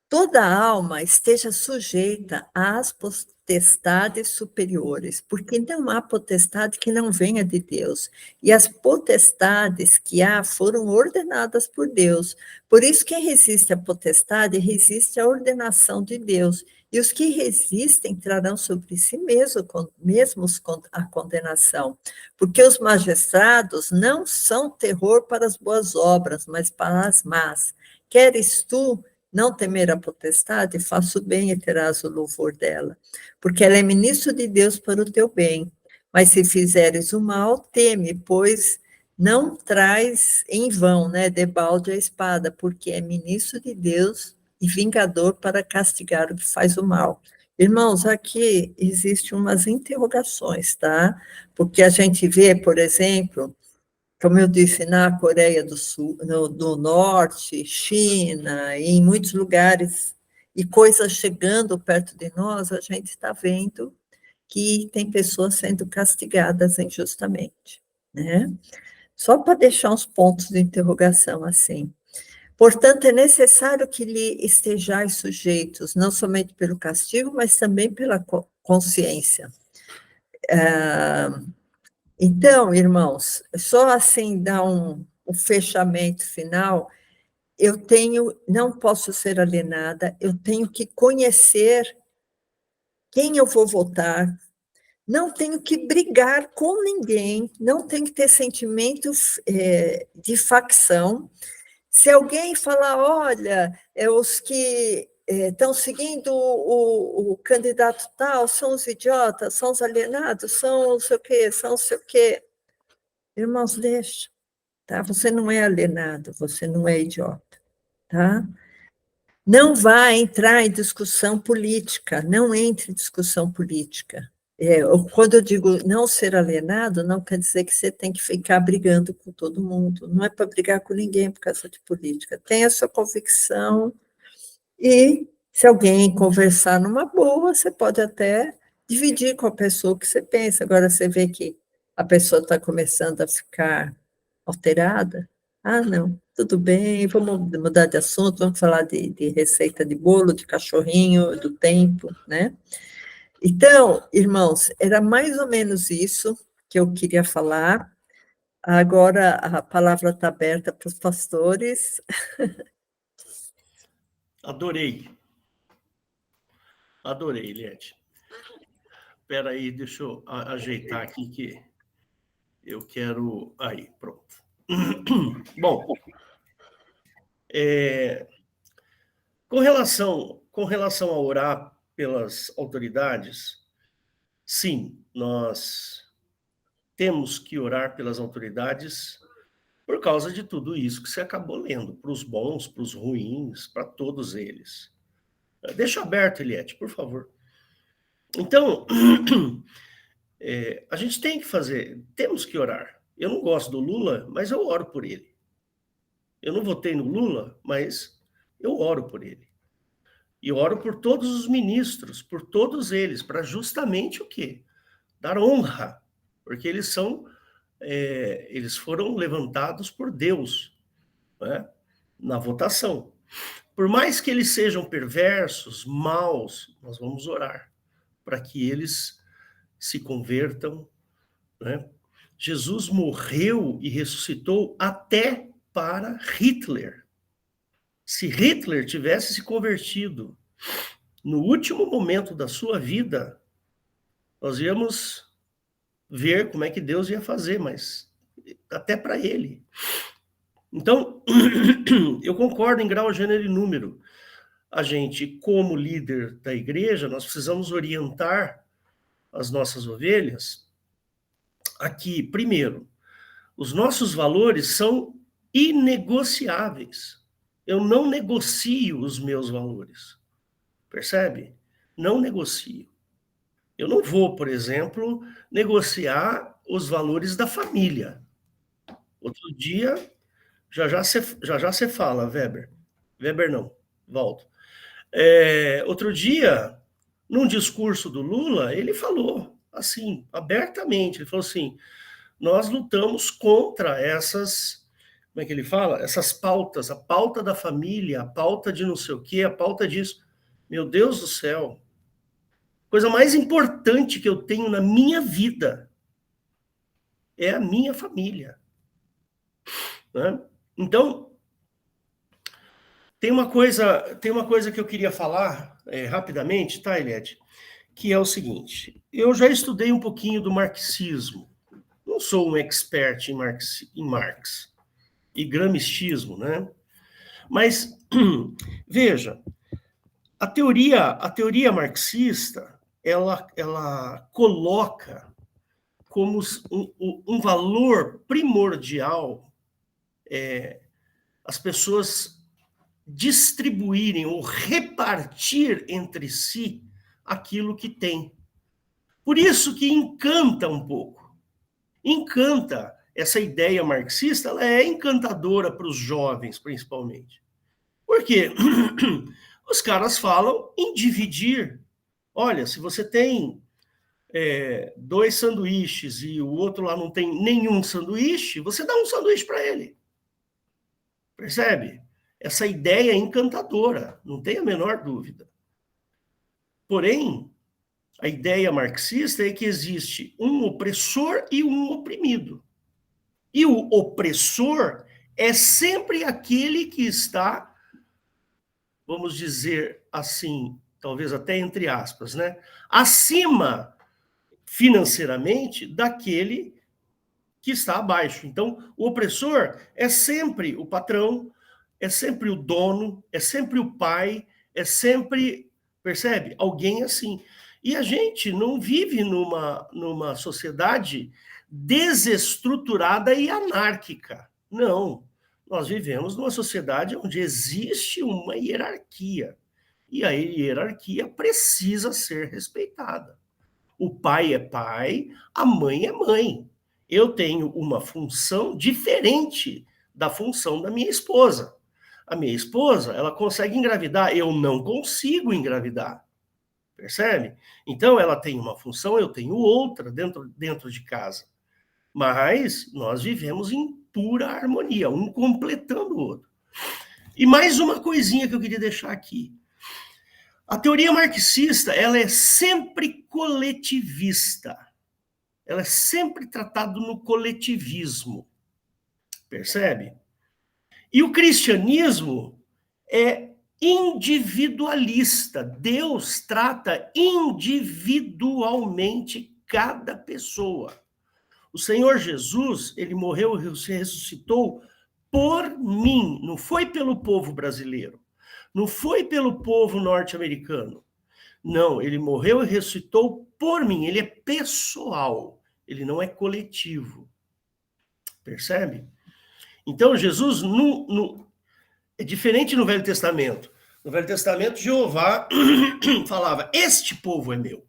Toda alma esteja sujeita às potestades superiores, porque não há potestade que não venha de Deus, e as potestades que há foram ordenadas por Deus. Por isso, quem resiste à potestade resiste à ordenação de Deus, e os que resistem trarão sobre si mesmos a condenação, porque os magistrados não são terror para as boas obras, mas para as más. Queres tu não temer a potestade, faça o bem e terás o louvor dela, porque ela é ministro de Deus para o teu bem. Mas se fizeres o mal, teme, pois não traz em vão, né, debalde a espada, porque é ministro de Deus e vingador para castigar o que faz o mal. Irmãos, aqui existem umas interrogações, tá? Porque a gente vê, por exemplo, como eu disse, na Coreia do Sul, do Norte, China, e em muitos lugares, e coisas chegando perto de nós, a gente está vendo que tem pessoas sendo castigadas injustamente, né? Só para deixar uns pontos de interrogação assim. Portanto, é necessário que lhe estejais sujeitos, não somente pelo castigo, mas também pela consciência. Então, irmãos, só assim dar um fechamento final, não posso ser alienada, eu tenho que conhecer quem eu vou votar, não tenho que brigar com ninguém, não tenho que ter sentimentos de facção. Se alguém falar, olha, os que estão seguindo o candidato tal são os idiotas, são os alienados, são não sei o quê, são não sei o quê. Irmãos, deixa, tá? Você não é alienado, você não é idiota, tá? Não vá entrar em discussão política, não entre em discussão política. Quando eu digo não ser alienado, não quer dizer que você tem que ficar brigando com todo mundo, não é para brigar com ninguém por causa de política. Tenha a sua convicção e, se alguém conversar numa boa, você pode até dividir com a pessoa o que você pensa. Agora, você vê que a pessoa está começando a ficar alterada. Ah, não, tudo bem, vamos mudar de assunto, vamos falar de receita de bolo, de cachorrinho, do tempo, né? Então, irmãos, era mais ou menos isso que eu queria falar. Agora a palavra está aberta para os pastores. Adorei. Adorei, Eliette. Espera aí, deixa eu ajeitar aqui que eu quero... Aí, pronto. Bom, com relação a orar pelas autoridades, sim, nós temos que orar pelas autoridades por causa de tudo isso que você acabou lendo, para os bons, para os ruins, para todos eles. Deixa aberto, Eliette, por favor. Então, a gente tem que fazer, temos que orar. Eu não gosto do Lula, mas eu oro por ele. Eu não votei no Lula, mas eu oro por ele. E oro por todos os ministros, por todos eles, para justamente o quê? Dar honra, porque eles foram levantados por Deus, né, na votação. Por mais que eles sejam perversos, maus, nós vamos orar para que eles se convertam, né? Jesus morreu e ressuscitou até para Hitler. Se Hitler tivesse se convertido no último momento da sua vida, nós íamos ver como é que Deus ia fazer, mas até para ele. Então, eu concordo em grau, gênero e número. A gente, como líder da igreja, nós precisamos orientar as nossas ovelhas aqui, primeiro, os nossos valores são inegociáveis. Eu não negocio os meus valores. Percebe? Não negocio. Eu não vou, por exemplo, negociar os valores da família. Outro dia, já você fala, Weber. Weber não, volto. Outro dia, num discurso do Lula, ele falou assim, abertamente, ele falou assim, nós lutamos contra essas, como é que ele fala? Essas pautas, a pauta da família, a pauta de não sei o quê, a pauta disso. Meu Deus do céu. Coisa mais importante que eu tenho na minha vida é a minha família. Né? Então, tem uma coisa que eu queria falar rapidamente, tá, Eliette? Que é o seguinte, eu já estudei um pouquinho do marxismo, não sou um expert em Marx e gramscismo, né? Mas, veja, a teoria marxista, ela coloca como um valor primordial as pessoas distribuírem ou repartir entre si aquilo que tem. Por isso que encanta um pouco. Encanta. Essa ideia marxista, ela é encantadora para os jovens, principalmente. Por quê? Os caras falam em dividir. Olha, se você tem 2 sanduíches e o outro lá não tem nenhum sanduíche, você dá um sanduíche para ele. Percebe? Essa ideia é encantadora, não tem a menor dúvida. Porém, a ideia marxista é que existe um opressor e um oprimido. E o opressor é sempre aquele que está, vamos dizer assim, talvez até entre aspas, né, acima financeiramente daquele que está abaixo. Então, o opressor é sempre o patrão, é sempre o dono, é sempre o pai, é sempre, percebe? Alguém assim. E a gente não vive numa sociedade desestruturada e anárquica. Não. Nós vivemos numa sociedade onde existe uma hierarquia. E a hierarquia precisa ser respeitada. O pai é pai, a mãe é mãe. Eu tenho uma função diferente da função da minha esposa. A minha esposa, ela consegue engravidar, eu não consigo engravidar. Percebe? Então, ela tem uma função, eu tenho outra dentro de casa. Mas nós vivemos em pura harmonia, um completando o outro. E mais uma coisinha que eu queria deixar aqui. A teoria marxista, ela é sempre coletivista. Ela é sempre tratada no coletivismo. Percebe? E o cristianismo é individualista. Deus trata individualmente cada pessoa. O Senhor Jesus, ele morreu e se ressuscitou por mim, não foi pelo povo brasileiro, não foi pelo povo norte-americano. Não, ele morreu e ressuscitou por mim, ele é pessoal. ele não é coletivo. Percebe? Então, Jesus é diferente no Velho Testamento. No Velho Testamento, Jeová falava, este povo é meu.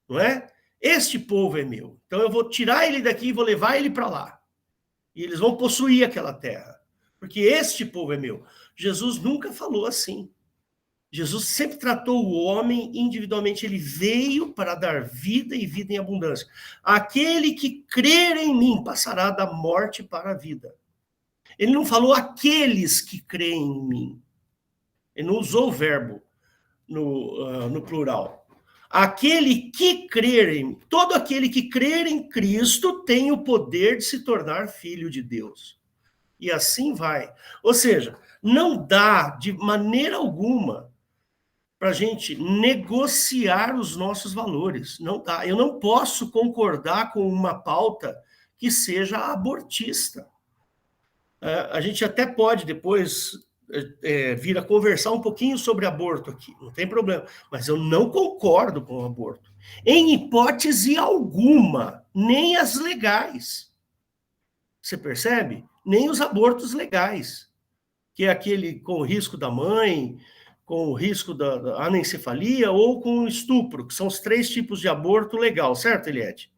Não é? Este povo é meu. Então eu vou tirar ele daqui e vou levar ele para lá. E eles vão possuir aquela terra. Porque este povo é meu. Jesus nunca falou assim. Jesus sempre tratou o homem individualmente. Ele veio para dar vida e vida em abundância. Aquele que crer em mim passará da morte para a vida. Ele não falou aqueles que creem em mim. Ele não usou o verbo no plural. Aquele que crer em mim, todo aquele que crer em Cristo tem o poder de se tornar filho de Deus. E assim vai. Ou seja, não dá de maneira alguma para a gente negociar os nossos valores. Não dá. Eu não posso concordar com uma pauta que seja abortista. A gente até pode depois vir a conversar um pouquinho sobre aborto aqui, não tem problema, mas eu não concordo com o aborto, em hipótese alguma, nem as legais. Você percebe? Nem os abortos legais, que é aquele com o risco da mãe, com o risco da anencefalia ou com o estupro, que são os 3 tipos de aborto legal, certo, Eliette?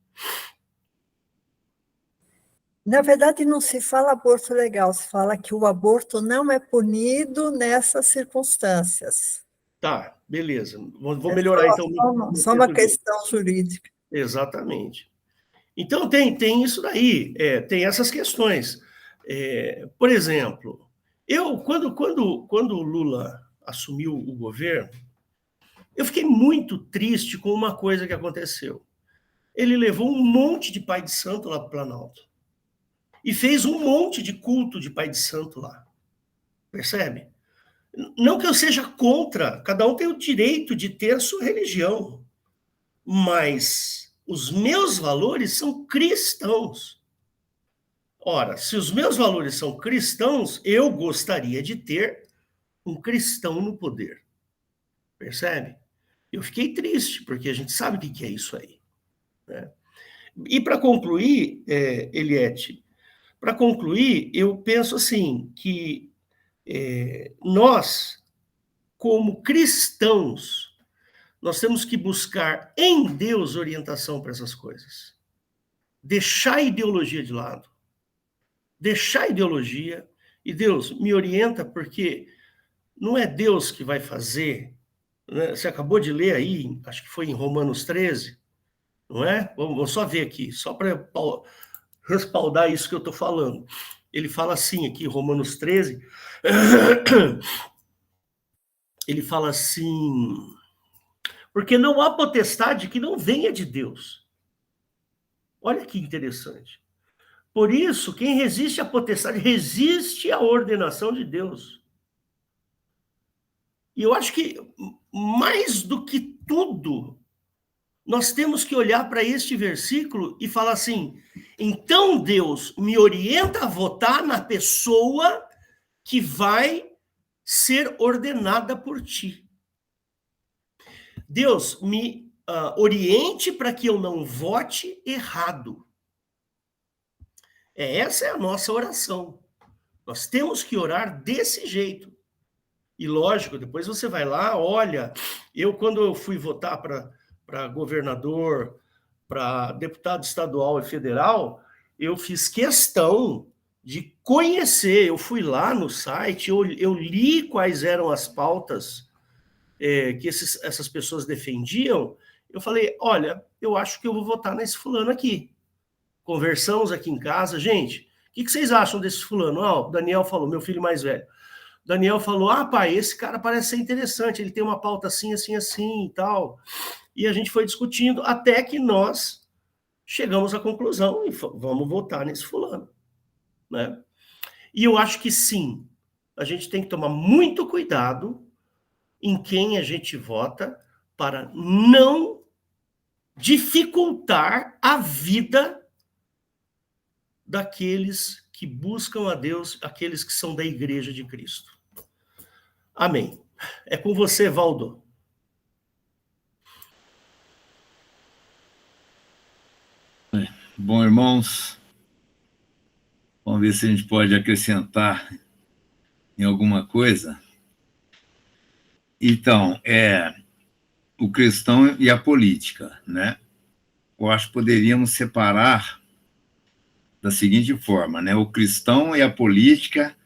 Na verdade, não se fala aborto legal, se fala que o aborto não é punido nessas circunstâncias. Tá, beleza. Vou É melhorar então. só uma questão jurídica. Exatamente. Então tem isso daí, tem essas questões. Por exemplo, quando o Lula assumiu o governo, eu fiquei muito triste com uma coisa que aconteceu. Ele levou um monte de pai de santo lá para o Planalto e fez um monte de culto de pai de santo lá. Percebe? Não que eu seja contra, cada um tem o direito de ter a sua religião, mas os meus valores são cristãos. Ora, se os meus valores são cristãos, eu gostaria de ter um cristão no poder. Percebe? Eu fiquei triste, porque a gente sabe o que é isso aí. Né? E para concluir, Eliette, para concluir, eu penso assim, que nós, como cristãos, nós temos que buscar em Deus orientação para essas coisas. Deixar a ideologia de lado. Deixar a ideologia e Deus me orienta, porque não é Deus que vai fazer. Né? Você acabou de ler aí, acho que foi em Romanos 13, não é? Vamos só ver aqui, só para respaldar isso que eu estou falando. Ele fala assim aqui, Romanos 13, ele fala assim, porque não há potestade que não venha de Deus. Olha que interessante. Por isso, quem resiste à potestade, resiste à ordenação de Deus. E eu acho que, mais do que tudo, nós temos que olhar para este versículo e falar assim, então Deus me orienta a votar na pessoa que vai ser ordenada por ti. Deus me oriente para que eu não vote errado. Essa é a nossa oração. Nós temos que orar desse jeito. E lógico, depois você vai lá, olha, quando eu fui votar para governador, para deputado estadual e federal, eu fiz questão de conhecer, eu fui lá no site, eu li quais eram as pautas que essas pessoas defendiam, eu falei, olha, eu acho que eu vou votar nesse fulano aqui. Conversamos aqui em casa, gente, o que vocês acham desse fulano? O Daniel falou, meu filho mais velho. Daniel falou, pai, esse cara parece ser interessante, ele tem uma pauta assim, assim, assim e tal. E a gente foi discutindo até que nós chegamos à conclusão e vamos votar nesse fulano. Né? E eu acho que sim, a gente tem que tomar muito cuidado em quem a gente vota para não dificultar a vida daqueles que buscam a Deus, aqueles que são da Igreja de Cristo. Amém. É com você, Valdo. Bom, irmãos, vamos ver se a gente pode acrescentar em alguma coisa. Então, o cristão e a política, né? Eu acho que poderíamos separar da seguinte forma, né? O cristão e a política,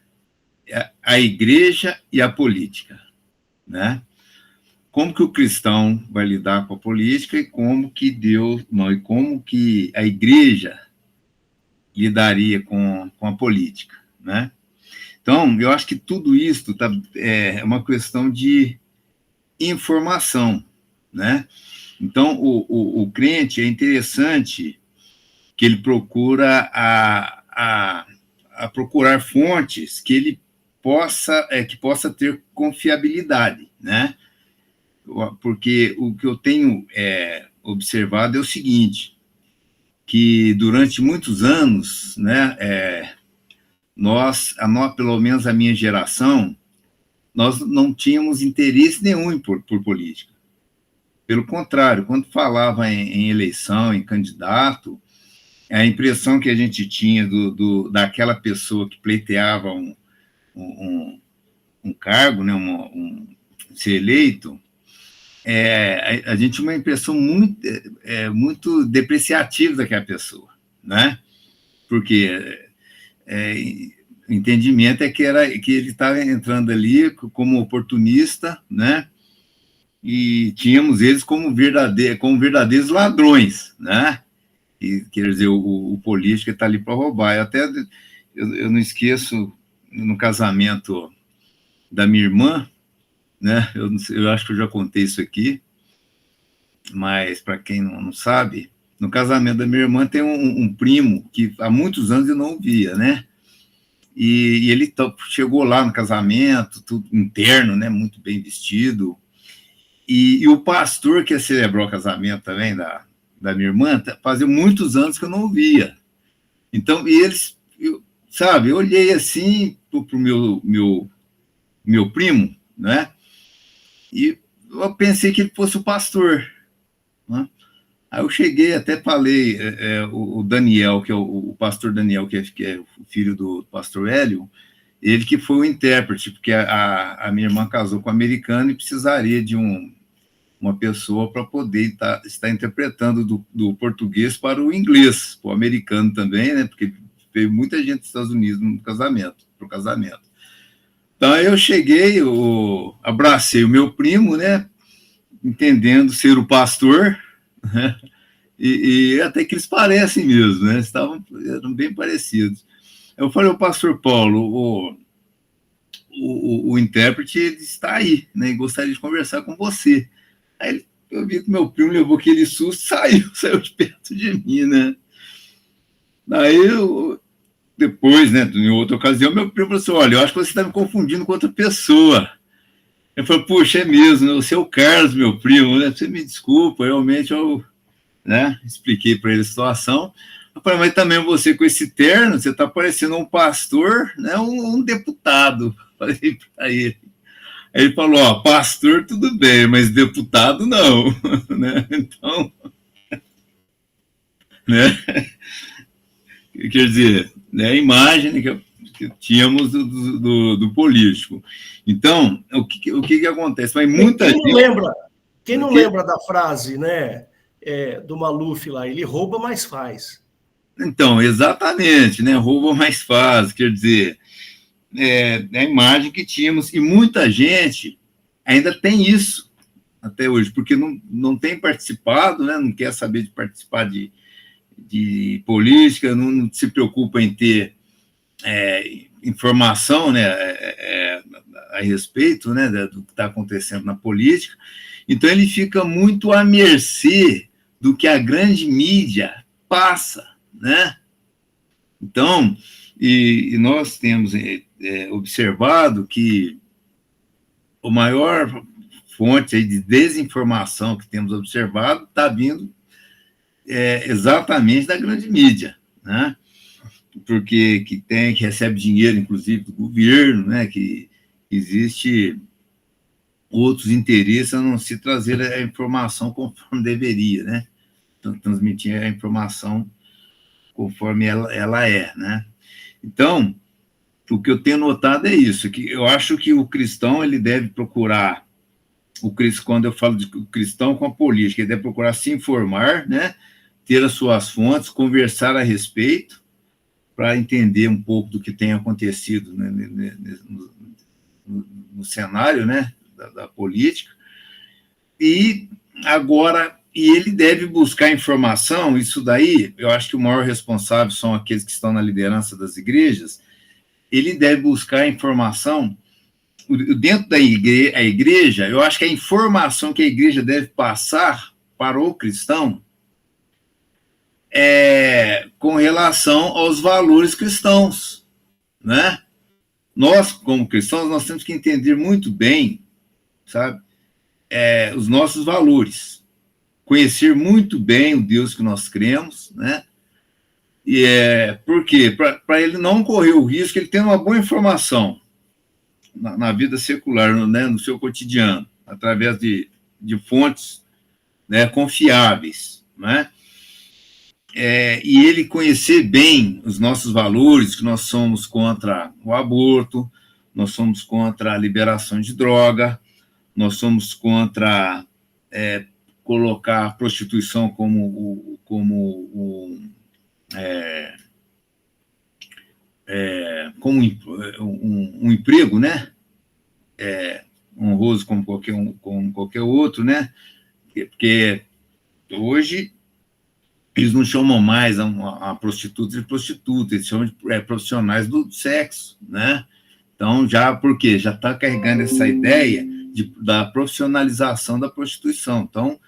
a igreja e a política, né? Como que o cristão vai lidar com a política e como que Deus, não, e como que a igreja lidaria com a política, né? Então, eu acho que tudo isso é uma questão de informação, né? Então, o crente é interessante que ele procura a procurar fontes que ele possa ter confiabilidade, né? Porque o que eu tenho observado é o seguinte, que durante muitos anos, né, pelo menos a minha geração, nós não tínhamos interesse nenhum por política. Pelo contrário, quando falava em eleição, em candidato, a impressão que a gente tinha daquela pessoa que pleiteava um cargo, né, ser eleito, a gente tinha uma impressão muito depreciativa daquela pessoa, né? Porque o entendimento é que ele estava entrando ali como oportunista, né? E tínhamos eles como verdadeiros ladrões, né? E, quer dizer, o político está ali para roubar. Eu não esqueço, no casamento da minha irmã, né? Eu acho que eu já contei isso aqui, mas para quem não sabe, no casamento da minha irmã tem um primo que há muitos anos eu não via, né? E ele chegou lá no casamento, tudo interno, né? Muito bem vestido. E o pastor que celebrou o casamento também da minha irmã, fazia muitos anos que eu não via. Então, sabe, eu olhei assim para o meu primo, né? E eu pensei que ele fosse o pastor, né? Aí eu cheguei, até falei, o Daniel, que é o pastor Daniel, que é o filho do pastor Hélio, ele que foi o intérprete, porque a minha irmã casou com um americano e precisaria de uma pessoa para poder estar interpretando do português para o inglês, para o americano também, né? Porque veio muita gente dos Estados Unidos para o casamento. Então, aí eu cheguei, abracei o meu primo, né? Entendendo ser o pastor, né? E até que eles parecem mesmo, né? Eram bem parecidos. Eu falei, o pastor Paulo, o intérprete está aí, né? E gostaria de conversar com você. Aí eu vi que meu primo levou aquele susto, saiu de perto de mim, né? Daí, depois, né, em outra ocasião, meu primo falou assim, olha, eu acho que você está me confundindo com outra pessoa. Eu falei, puxa, é mesmo, você é o Carlos, meu primo, né? Você me desculpa, realmente né, expliquei para ele a situação. Eu falei, mas também você com esse terno, você está parecendo um pastor, né, um deputado. Falei para ele. Aí ele falou, ó, pastor tudo bem, mas deputado não, né? Então, né? Quer dizer, né, a imagem que tínhamos do político. Então, o que acontece? Mas muita gente... Quem não que... lembra da frase, né, do Maluf lá, ele rouba, mas faz. Então, exatamente, né? Rouba mais faz, quer dizer, a imagem que tínhamos, e muita gente ainda tem isso até hoje, porque não tem participado, né? Não quer saber de participar de política, não se preocupa em ter informação, né, a respeito, né, do que está acontecendo na política. Então, ele fica muito à mercê do que a grande mídia passa, né? Então, e nós temos observado que a maior fonte de desinformação que temos observado está vindo exatamente da grande mídia, né? Porque que recebe dinheiro, inclusive, do governo, né? Que existe outros interesses a não se trazer a informação conforme deveria, né? Transmitir a informação conforme ela é, né? Então, o que eu tenho notado é isso, que eu acho que o cristão ele deve procurar, quando eu falo de cristão com a política, ele deve procurar se informar, né? Ter as suas fontes, conversar a respeito, para entender um pouco do que tem acontecido, né, no cenário, né, da política. E agora, ele deve buscar informação, isso daí, eu acho que o maior responsável são aqueles que estão na liderança das igrejas, ele deve buscar informação dentro da igreja, eu acho que a informação que a igreja deve passar para o cristão com relação aos valores cristãos, né? Nós, como cristãos, nós temos que entender muito bem, sabe, os nossos valores, conhecer muito bem o Deus que nós cremos, né? E por quê? Para ele não correr o risco, ele tendo uma boa informação na vida secular, né, no seu cotidiano, através de fontes, né, confiáveis, né? E ele conhecer bem os nossos valores, que nós somos contra o aborto, nós somos contra a liberação de droga, nós somos contra colocar a prostituição como um emprego, né? Honroso como qualquer outro, né? Porque hoje eles não chamam mais a prostituta de prostituta, eles chamam de profissionais do sexo, né? Então, por quê? Já está carregando essa ideia da profissionalização da prostituição. Então,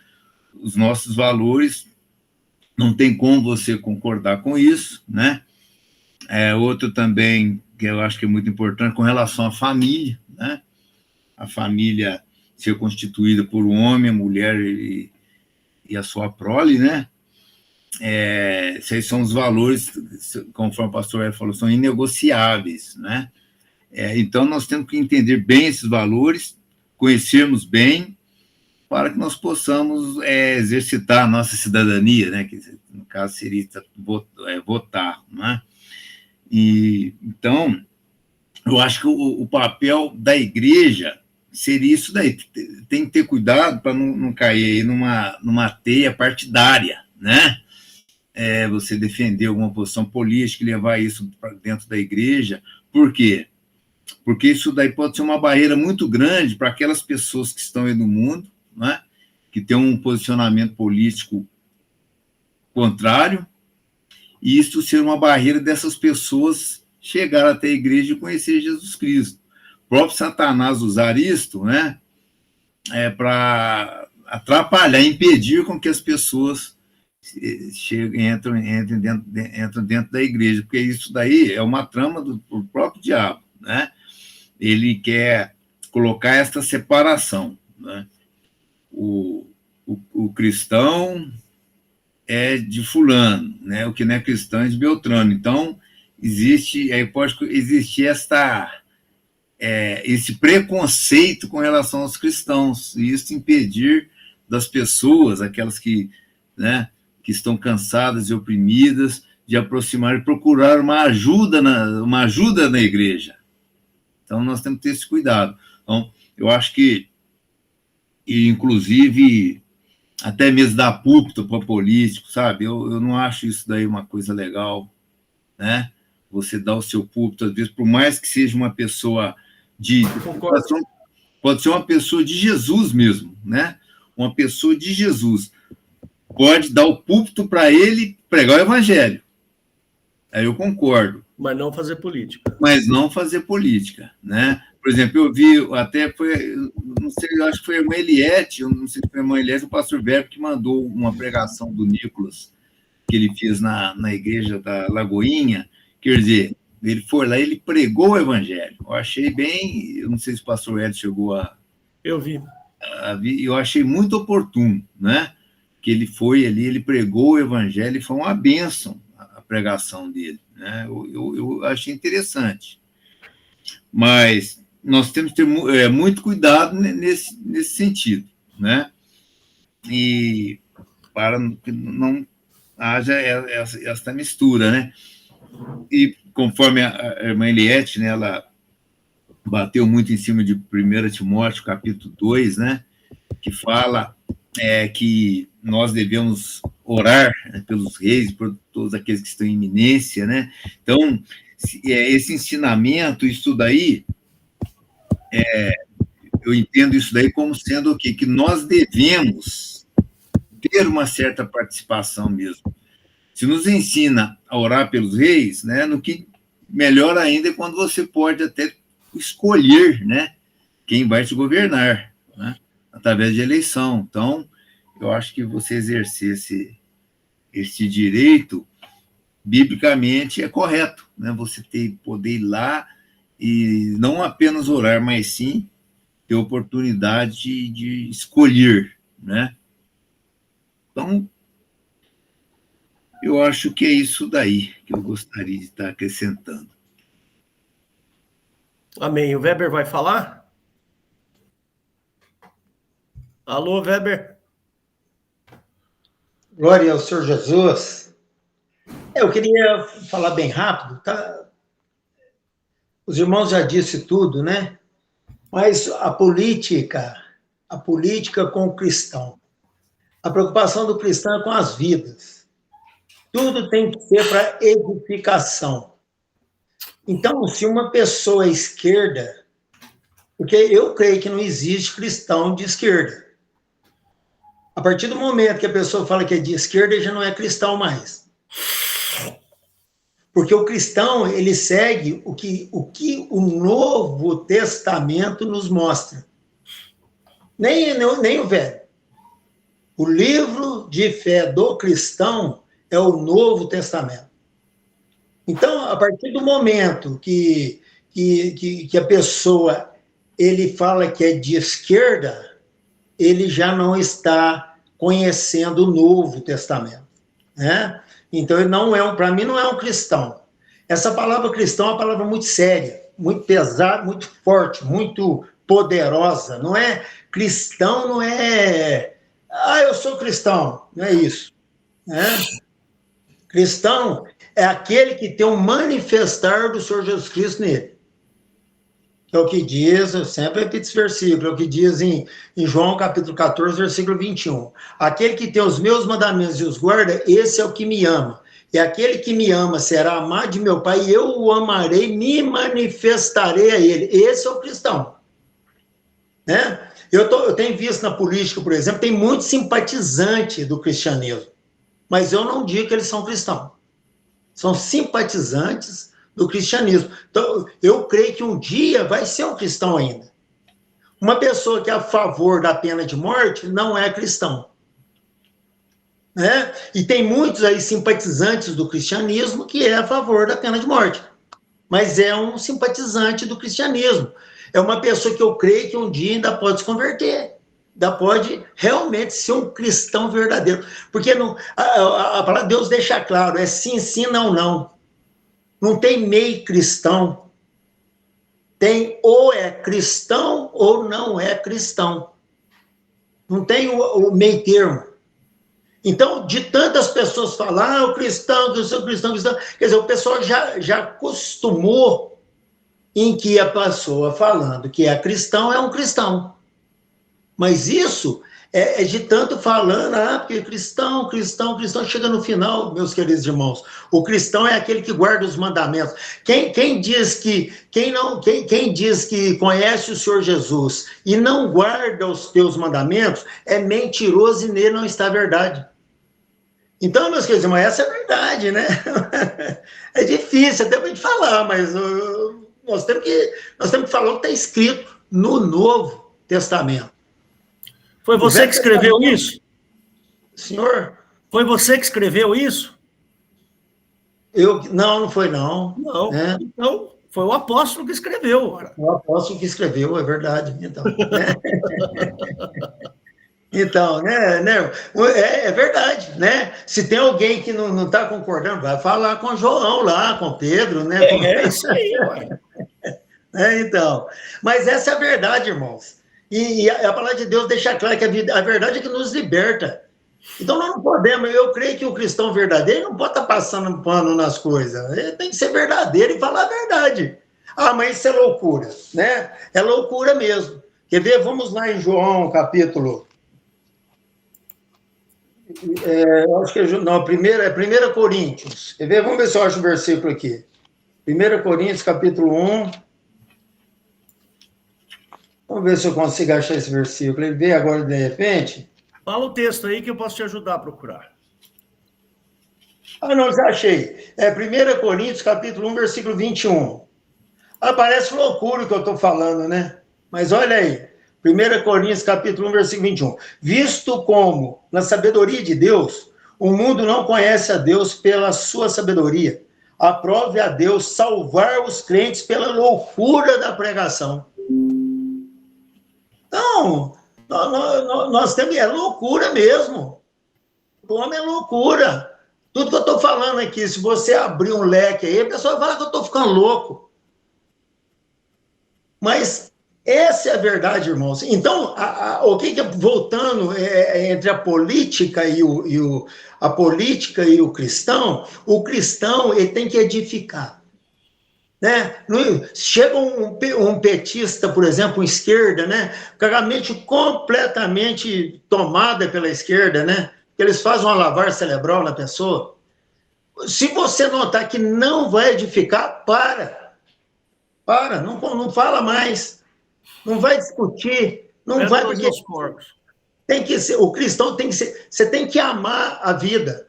os nossos valores, não tem como você concordar com isso, né? Outro também, que eu acho que é muito importante, com relação à família, né? A família ser constituída por um homem, a mulher e a sua prole, né? Esses são os valores, conforme o pastor Hélio falou, são inegociáveis, né? Então, nós temos que entender bem esses valores, conhecermos bem, para que nós possamos exercitar a nossa cidadania, né? Que no caso seria votar, né? Então, eu acho que o papel da igreja seria isso daí, tem que ter cuidado para não cair aí numa teia partidária, né? Você defender alguma posição política e levar isso para dentro da igreja. Por quê? Porque isso daí pode ser uma barreira muito grande para aquelas pessoas que estão aí no mundo, né? Que têm um posicionamento político contrário, e isso ser uma barreira dessas pessoas chegar até a igreja e conhecer Jesus Cristo. O próprio Satanás usar isto, né? Para atrapalhar, impedir com que as pessoas entram dentro da igreja, porque isso daí é uma trama do próprio diabo, né? Ele quer colocar essa separação, né? O cristão é de fulano, né? O que não é cristão é de Beltrano. Então, pode existir esse preconceito com relação aos cristãos, e isso impedir das pessoas, aquelas que, né, que estão cansadas e oprimidas, de aproximar e procurar uma ajuda na igreja. Então, nós temos que ter esse cuidado. Então, eu acho que, inclusive, até mesmo dar púlpito para político, sabe? Eu não acho isso daí uma coisa legal, né? Você dá o seu púlpito, às vezes, por mais que seja uma pessoa pode ser uma pessoa de Jesus mesmo, né? Uma pessoa de Jesus. Pode dar o púlpito para ele pregar o evangelho. Aí eu concordo. Mas não fazer política. Né? Por exemplo, eu vi, não sei, eu acho que foi a irmã Eliette, eu não sei se foi a irmã Eliette, o pastor Berto, que mandou uma pregação do Nicolas, que ele fez na igreja da Lagoinha. Quer dizer, ele foi lá, ele pregou o evangelho. Eu achei bem, eu não sei se o pastor Hélio chegou Eu vi. Eu achei muito oportuno, né? Que ele foi ali, ele pregou o evangelho e foi uma bênção a pregação dele, né? Eu achei interessante. Mas nós temos que ter muito cuidado nesse sentido, né? E para não haja essa mistura, né? E conforme a irmã Eliette, né, ela bateu muito em cima de 1 Timóteo, capítulo 2, né, que fala que nós devemos orar, né, pelos reis, por todos aqueles que estão em iminência, né? Então, esse ensinamento, isso daí, eu entendo isso daí como sendo o quê? Que nós devemos ter uma certa participação mesmo. Se nos ensina a orar pelos reis, né, no que melhor ainda é quando você pode até escolher, né, quem vai te governar, né, através de eleição. Então, eu acho que você exercer esse direito, biblicamente, é correto, né, você poder ir lá e não apenas orar, mas sim ter oportunidade de escolher, né. Então, eu acho que é isso daí que eu gostaria de estar acrescentando. Amém. O Weber vai falar? Alô, Weber? Glória ao Senhor Jesus. Eu queria falar bem rápido, tá? Os irmãos já disse tudo, né? Mas a política com o cristão, a preocupação do cristão é com as vidas. Tudo tem que ser para edificação. Então, se uma pessoa é esquerda, porque eu creio que não existe cristão de esquerda. A partir do momento que a pessoa fala que é de esquerda, ele já não é cristão mais. Porque o cristão, ele segue o que o Novo Testamento nos mostra. Nem o Velho. O livro de fé do cristão é o Novo Testamento. Então, a partir do momento que a pessoa ele fala que é de esquerda, ele já não está conhecendo o Novo Testamento, né? Então, ele não é para mim, não é um cristão. Essa palavra cristão é uma palavra muito séria, muito pesada, muito forte, muito poderosa. Não é cristão, não é... eu sou cristão. Não é isso, né? Cristão é aquele que tem um manifestar do Senhor Jesus Cristo nele. É o que diz, eu sempre repito esse versículo, é o que diz em João capítulo 14, versículo 21. Aquele que tem os meus mandamentos e os guarda, esse é o que me ama. E aquele que me ama será amado de meu Pai, e eu o amarei, me manifestarei a ele. Esse é o cristão. Né? Eu tenho visto na política, por exemplo, tem muito simpatizante do cristianismo, mas eu não digo que eles são cristãos. São simpatizantes do cristianismo. Então, eu creio que um dia vai ser um cristão ainda. Uma pessoa que é a favor da pena de morte não é cristão. Né? E tem muitos aí simpatizantes do cristianismo que é a favor da pena de morte. Mas é um simpatizante do cristianismo. É uma pessoa que eu creio que um dia ainda pode se converter. Ainda pode realmente ser um cristão verdadeiro. Porque não, a palavra de Deus deixa claro, é sim, sim, não, não. Não tem meio cristão. Tem ou é cristão ou não é cristão. Não tem o meio termo. Então, de tantas pessoas falar, o cristão, que eu sou cristão, quer dizer, o pessoal já acostumou em que a pessoa falando que é cristão é um cristão. Mas isso é de tanto falando, porque cristão, chega no final, meus queridos irmãos, o cristão é aquele que guarda os mandamentos. Quem diz que conhece o Senhor Jesus e não guarda os teus mandamentos, é mentiroso e nele não está a verdade. Então, meus queridos irmãos, essa é a verdade, né? É difícil até para a gente falar, mas nós temos que falar o que está escrito no Novo Testamento. Foi você que escreveu isso? Senhor? Foi você que escreveu isso? Não foi não. Não, então foi o apóstolo que escreveu. Ora. O apóstolo que escreveu, é verdade. Então, né? Então, né? É verdade, né? Se tem alguém que não está concordando, vai falar com João lá, com Pedro, né? É isso aí, ué. Então, mas essa é a verdade, irmãos. E a palavra de Deus deixa claro que a verdade é que nos liberta. Então, nós não podemos, eu creio que o cristão verdadeiro não pode estar passando pano nas coisas, ele tem que ser verdadeiro e falar a verdade. Ah, mas isso é loucura, né? É loucura mesmo. Quer ver? Vamos lá em João, capítulo... acho que não, é 1 Coríntios. Quer ver? Vamos ver se eu acho o versículo aqui. 1 Coríntios, capítulo 1. Vamos ver se eu consigo achar esse versículo. Ele veio agora de repente. Fala o texto aí que eu posso te ajudar a procurar. Ah, não, já achei. É 1 Coríntios, capítulo 1, versículo 21. Ah, parece loucura o que eu estou falando, né? Mas olha aí. 1 Coríntios, capítulo 1, versículo 21. Visto como, na sabedoria de Deus, o mundo não conhece a Deus pela sua sabedoria, aprove a Deus salvar os crentes pela loucura da pregação. Então, nós temos... É loucura mesmo. O homem é loucura. Tudo que eu estou falando aqui, se você abrir um leque aí, a pessoa vai falar que eu estou ficando louco. Mas essa é a verdade, irmãos. Então, voltando entre a política a política e o cristão ele tem que edificar. Né? Chega um petista, por exemplo, esquerda, né? Com a mente completamente tomada pela esquerda, né? Eles fazem uma lavagem cerebral na pessoa. Se você notar que não vai edificar, para, não fala mais, não vai discutir, não vai, porque tem que ser, o cristão tem que ser, você tem que amar a vida.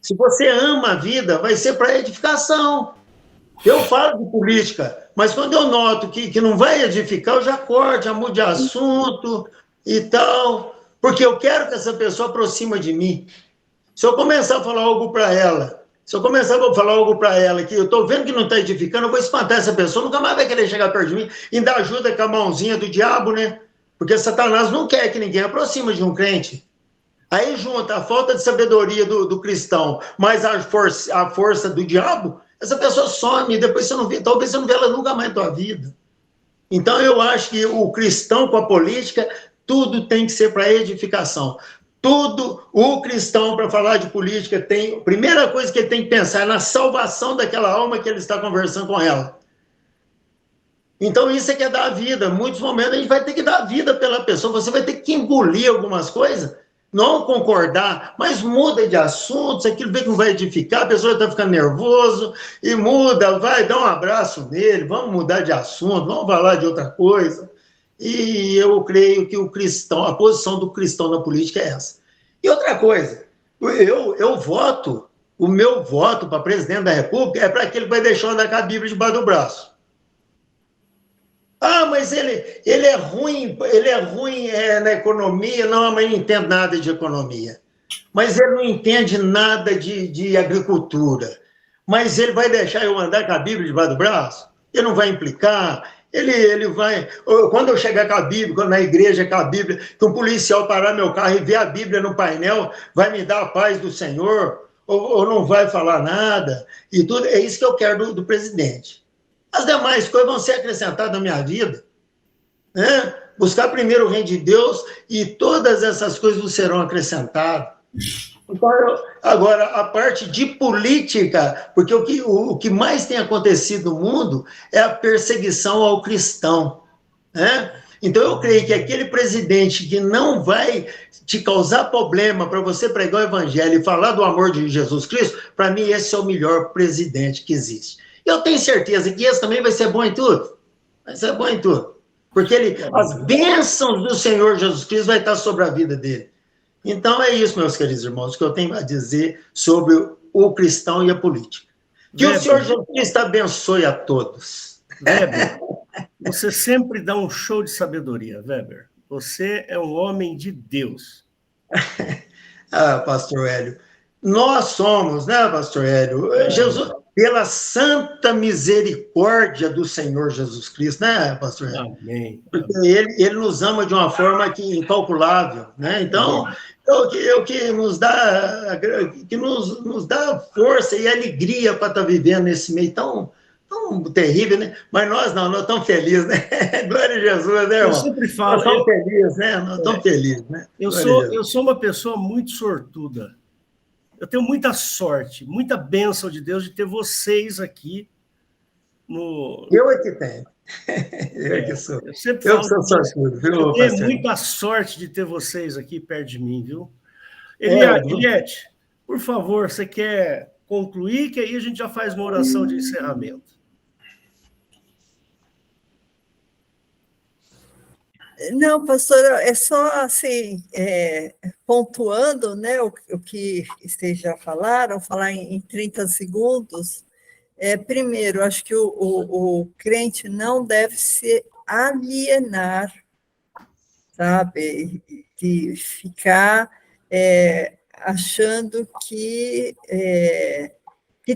Se você ama a vida, vai ser para edificação. Eu falo de política, mas quando eu noto que não vai edificar, eu já corto, já mudo de assunto e tal, porque eu quero que essa pessoa aproxima de mim. Se eu começar a falar algo para ela, que eu estou vendo que não está edificando, eu vou espantar essa pessoa, nunca mais vai querer chegar perto de mim, ainda ajuda com a mãozinha do diabo, né? Porque Satanás não quer que ninguém aproxime de um crente. Aí junta a falta de sabedoria do cristão, mas a força do diabo, essa pessoa some, depois você não vê, talvez você não vê ela nunca mais na tua vida. Então eu acho que o cristão com a política, tudo tem que ser para edificação. Tudo, o cristão, para falar de política, a primeira coisa que ele tem que pensar é na salvação daquela alma que ele está conversando com ela. Então isso é que é dar a vida. Em muitos momentos a gente vai ter que dar a vida pela pessoa, você vai ter que engolir algumas coisas, não concordar, mas muda de assunto, se aquilo vê que não vai edificar, a pessoa está ficando nervoso, e muda, vai dar um abraço nele, vamos mudar de assunto, vamos falar de outra coisa. E eu creio que a posição do cristão na política é essa. E outra coisa, eu voto, o meu voto para presidente da República é para aquele que vai deixar andar com a Bíblia debaixo do braço. Ah, mas ele é ruim na economia, não, mas não entende nada de economia. Mas ele não entende nada de agricultura. Mas ele vai deixar eu andar com a Bíblia debaixo do braço? Ele não vai implicar? Ele vai... Quando eu chegar com a Bíblia, quando na igreja com a Bíblia, que um policial parar meu carro e ver a Bíblia no painel, vai me dar a paz do Senhor? Ou não vai falar nada? E tudo, é isso que eu quero do presidente. As demais coisas vão ser acrescentadas na minha vida. Né? Buscar primeiro o reino de Deus e todas essas coisas serão acrescentadas. Então, agora, a parte de política, porque o que mais tem acontecido no mundo é a perseguição ao cristão. Né? Então, eu creio que aquele presidente que não vai te causar problema para você pregar o evangelho e falar do amor de Jesus Cristo, para mim, esse é o melhor presidente que existe. Eu tenho certeza que esse também vai ser bom em tudo. Vai ser bom em tudo. Porque as bênçãos do Senhor Jesus Cristo vai estar sobre a vida dele. Então, é isso, meus queridos irmãos, que eu tenho a dizer sobre o cristão e a política. Que o Senhor Jesus Cristo abençoe a todos. Weber, você sempre dá um show de sabedoria, Weber. Você é um homem de Deus. Pastor Hélio, nós somos, né, Pastor Hélio? Jesus, pela santa misericórdia do Senhor Jesus Cristo, né, Pastor Hélio? Amém. Porque ele nos ama de uma forma incalculável, né? Então, o que nos dá força e alegria para estar vivendo nesse meio tão tão terrível, né? Mas nós não, nós estamos felizes, né? Glória a Jesus, né, irmão? Eu sempre falo... Nós estamos felizes, né? Nós estamos felizes, né? Eu sou uma pessoa muito sortuda. Eu tenho muita sorte, muita bênção de Deus de ter vocês aqui no... Eu é que tenho. Eu é que sou. Eu sempre Eu falo sou sortudo, viu, eu tenho pastor? muita sorte de ter vocês aqui perto de mim, viu? Eliette, por favor, você quer concluir, que aí a gente já faz uma oração de encerramento. Não, pastora, é só assim, pontuando, né, o que vocês já falaram, falar em 30 segundos. Primeiro, acho que o crente não deve se alienar, sabe, de ficar achando que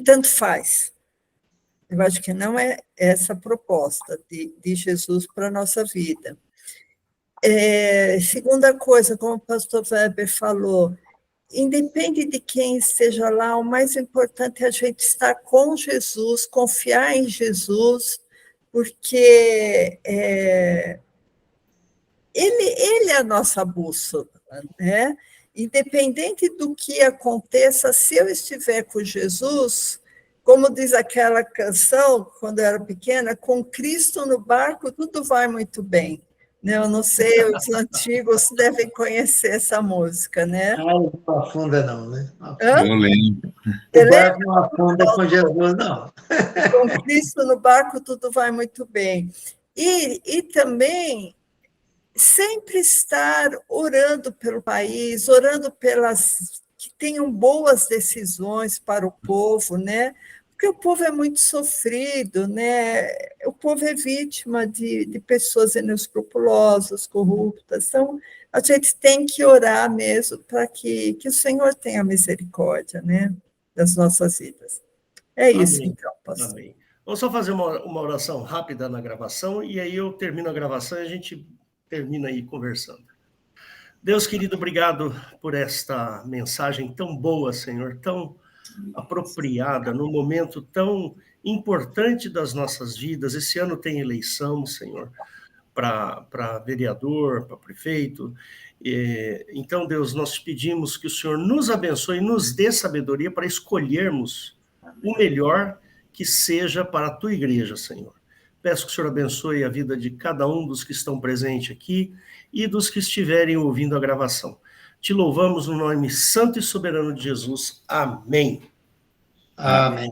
tanto faz. Eu acho que não é essa a proposta de Jesus para a nossa vida. Segunda coisa, como o pastor Weber falou, independe de quem esteja lá, o mais importante é a gente estar com Jesus, confiar em Jesus, porque ele é a nossa bússola, né? Independente do que aconteça, se eu estiver com Jesus, como diz aquela canção, quando eu era pequena, com Cristo no barco, tudo vai muito bem. Eu não sei, os antigos devem conhecer essa música, né? Não afunda não, né? Eu lembro. O barco não afunda com Jesus, não. Com Cristo no barco, tudo vai muito bem. E também sempre estar orando pelo país, orando pelas que tenham boas decisões para o povo, né? Porque o povo é muito sofrido, né? O povo é vítima de pessoas inescrupulosas, corruptas. Então, a gente tem que orar mesmo para que o Senhor tenha misericórdia, né? Das nossas vidas. É isso, Amém. então, pastor. Amém. Vamos só fazer uma oração rápida na gravação, e aí eu termino a gravação e a gente termina aí conversando. Deus querido, obrigado por esta mensagem tão boa, Senhor, tão apropriada, num momento tão importante das nossas vidas. Esse ano tem eleição, Senhor, para vereador, para prefeito. Então, Deus, nós pedimos que o Senhor nos abençoe e nos dê sabedoria para escolhermos o melhor que seja para a tua igreja, Senhor. Peço que o Senhor abençoe a vida de cada um dos que estão presentes aqui e dos que estiverem ouvindo a gravação. Te louvamos no nome santo e soberano de Jesus. Amém. Amém.